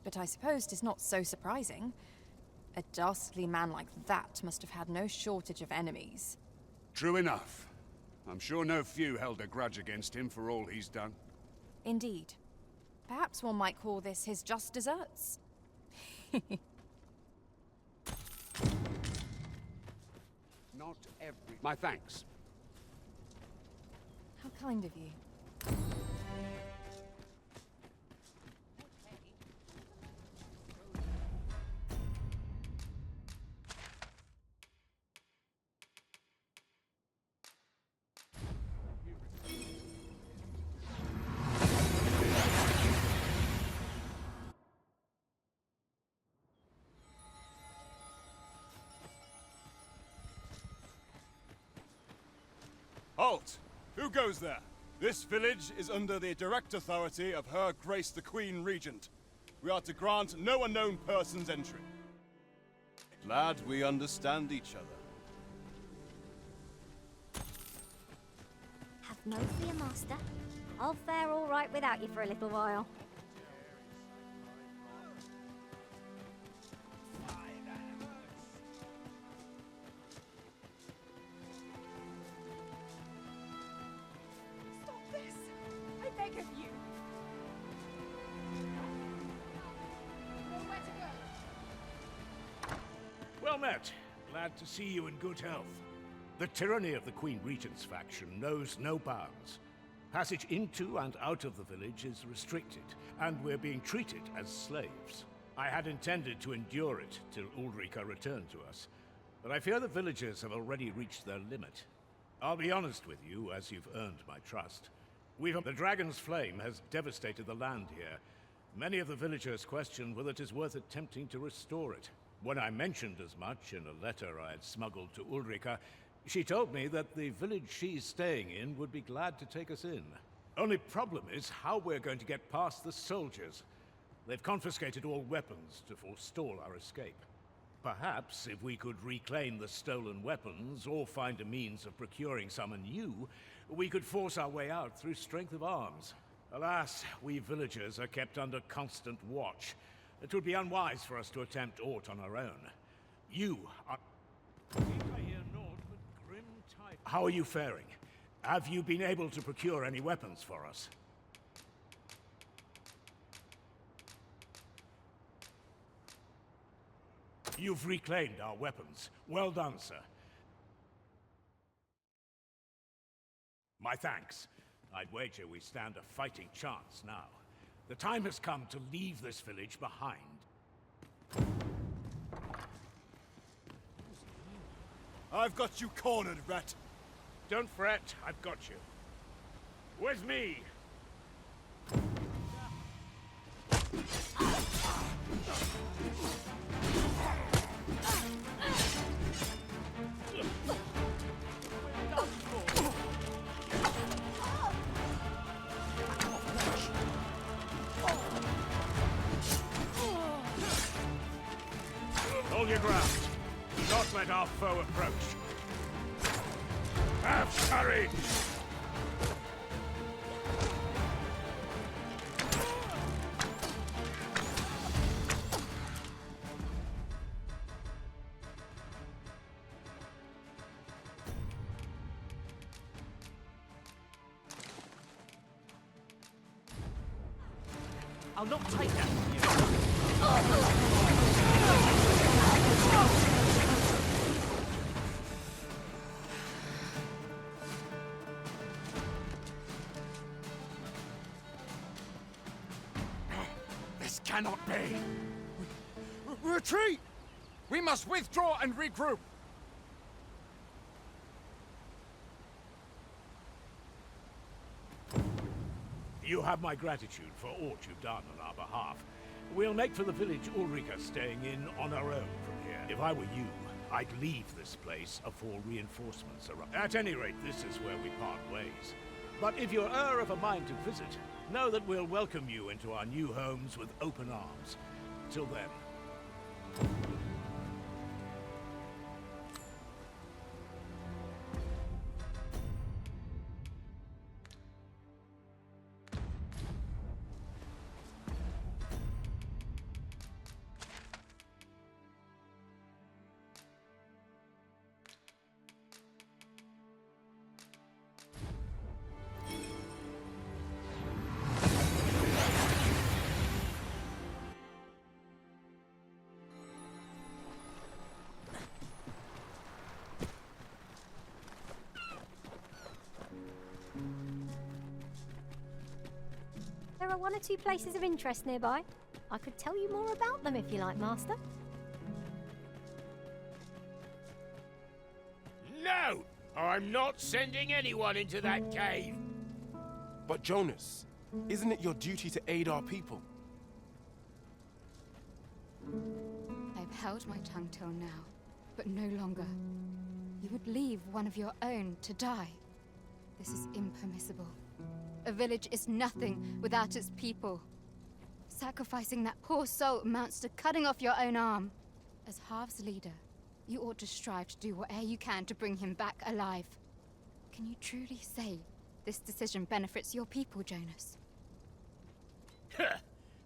but I suppose 'tis not so surprising. A dastardly man like that must have had no shortage of enemies. True enough. I'm sure no few held a grudge against him for all he's done. Indeed. Perhaps one might call this his just deserts. Not every... My thanks. How kind of you. Halt! Who goes there? This village is under the direct authority of Her Grace the Queen Regent. We are to grant no unknown persons entry. Glad we understand each other. Have no fear, Master. I'll fare all right without you for a little while. Stop this! I beg of you! Nowhere to go! Well met. Glad to see you in good health. The tyranny of the Queen Regent's faction knows no bounds. Passage into and out of the village is restricted, and we're being treated as slaves. I had intended to endure it till Ulrika returned to us, but I fear the villagers have already reached their limit. I'll be honest with you, as you've earned my trust. The Dragon's Flame has devastated the land here. Many of the villagers question whether it is worth attempting to restore it. When I mentioned as much in a letter I had smuggled to Ulrika, she told me that the village she's staying in would be glad to take us in. Only problem is how we're going to get past the soldiers. They've confiscated all weapons to forestall our escape. Perhaps if we could reclaim the stolen weapons, or find a means of procuring some anew, we could force our way out through strength of arms. Alas, we villagers are kept under constant watch. It would be unwise for us to attempt aught on our own. You are... How are you faring? Have you been able to procure any weapons for us? You've reclaimed our weapons. Well done, sir. My thanks. I'd wager we stand a fighting chance now. The time has come to leave this village behind. I've got you cornered, rat. Don't fret, I've got you. With me! Hold your ground. Do not let our foe approach. Have courage! I'll not take that from you. This cannot be! Retreat! We must withdraw and regroup! You have my gratitude for aught you've done on our behalf. We'll make for the village Ulrika staying in on our own from here. If I were you, I'd leave this place afore reinforcements arrive. At any rate, this is where we part ways. But if you're of a mind to visit, know that we'll welcome you into our new homes with open arms. Till then. one or two places of interest nearby. I could tell you more about them if you like, Master. No! I'm not sending anyone into that cave! But Jonas, isn't it your duty to aid our people? I've held my tongue till now, but no longer. You would leave one of your own to die. This is impermissible. A village is nothing without its people. Sacrificing that poor soul amounts to cutting off your own arm. As Half's leader, you ought to strive to do whatever you can to bring him back alive. Can you truly say this decision benefits your people, Jonas?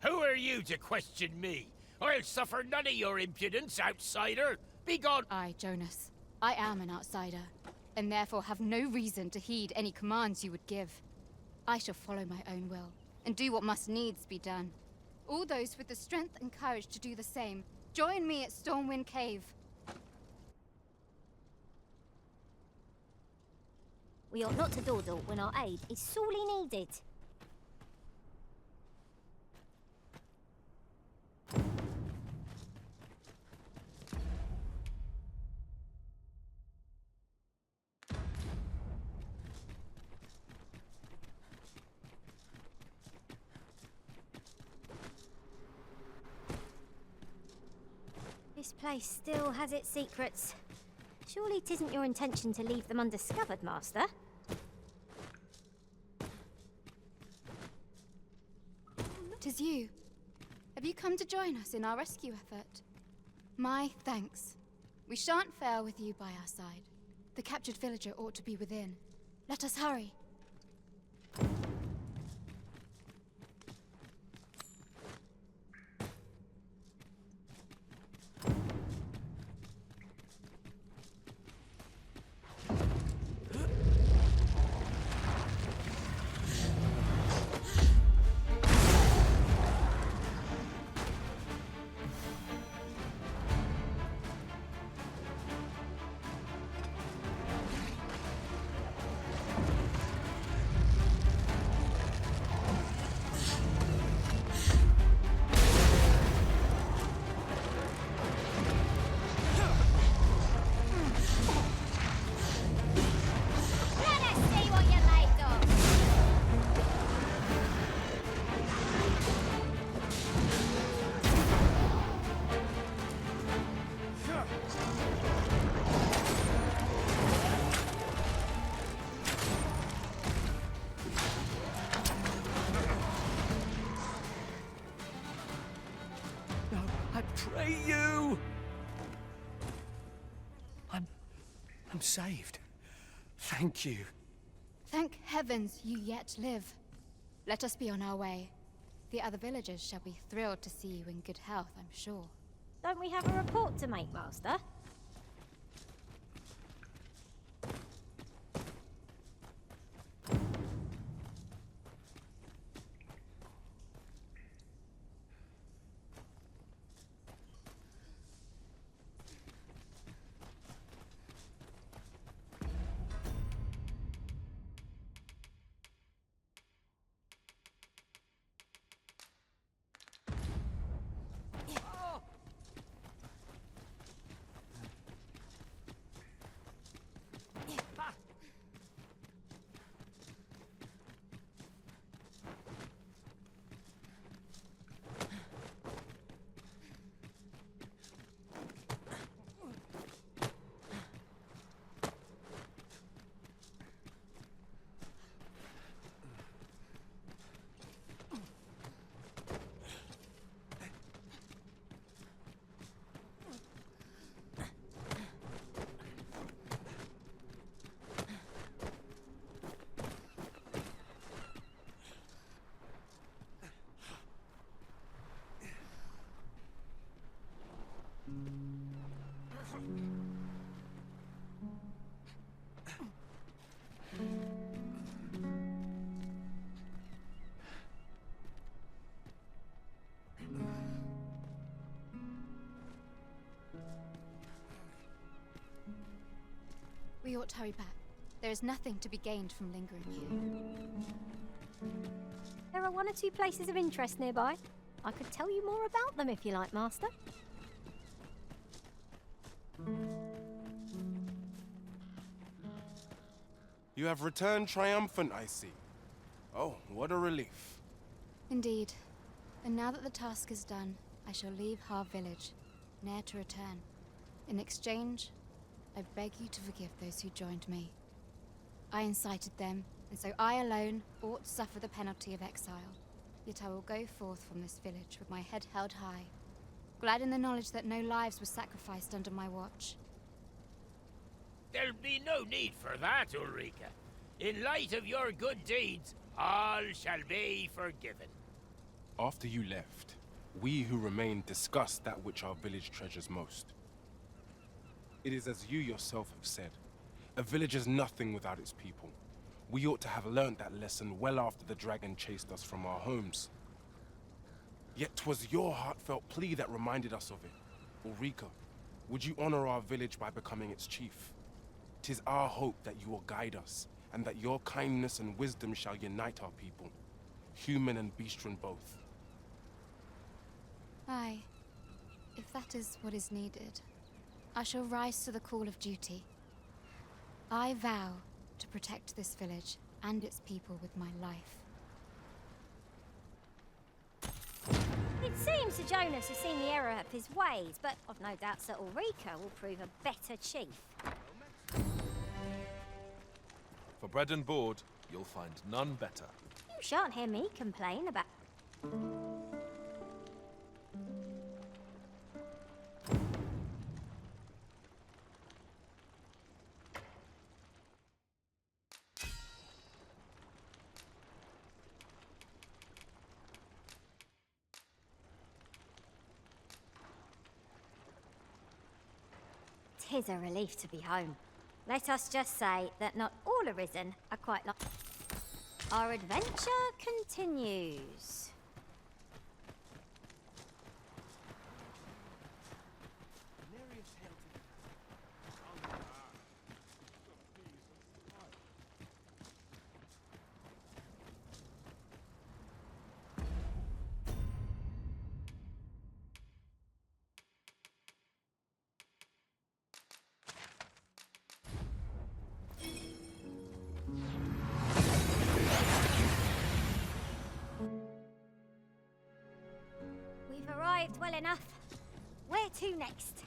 Who are you to question me? I'll suffer none of your impudence, outsider! Begone! I, Jonas, I am an outsider, and therefore have no reason to heed any commands you would give. I shall follow my own will, and do what must needs be done. All those with the strength and courage to do the same, join me at Stormwind Cave. We ought not to dawdle when our aid is sorely needed. This place still has its secrets. Surely it isn't your intention to leave them undiscovered, Master? 'Tis you. Have you come to join us in our rescue effort? My thanks. We shan't fail with you by our side. The captured villager ought to be within. Let us hurry. Pray you! I'm saved. Thank you. Thank heavens you yet live. Let us be on our way. The other villagers shall be thrilled to see you in good health, I'm sure. Don't we have a report to make, Master? We ought to hurry back. There is nothing to be gained from lingering here. There are one or two places of interest nearby. I could tell you more about them if you like, Master. You have returned triumphant, I see. Oh, what a relief. Indeed. And now that the task is done, I shall leave Har Village, ne'er to return. In exchange, I beg you to forgive those who joined me. I incited them, and so I alone ought to suffer the penalty of exile. Yet I will go forth from this village with my head held high, glad in the knowledge that no lives were sacrificed under my watch. There'll be no need for that, Ulrika. In light of your good deeds, all shall be forgiven. After you left, we who remained discussed that which our village treasures most. It is as you yourself have said, a village is nothing without its people. We ought to have learnt that lesson well after the dragon chased us from our homes. Yet 'twas your heartfelt plea that reminded us of it. Ulrika, would you honor our village by becoming its chief? 'Tis our hope that you will guide us, and that your kindness and wisdom shall unite our people, human and bestian both. Aye, if that is what is needed, I shall rise to the call of duty. I vow to protect this village and its people with my life. It seems Sir Jonas has seen the error of his ways, but I've no doubt Sir Ulrika will prove a better chief. For bread and board, you'll find none better. You shan't hear me complain about... Tis a relief to be home. Let us just say that not all Arisen are quite like... Our adventure continues. We've arrived well enough. Where to next?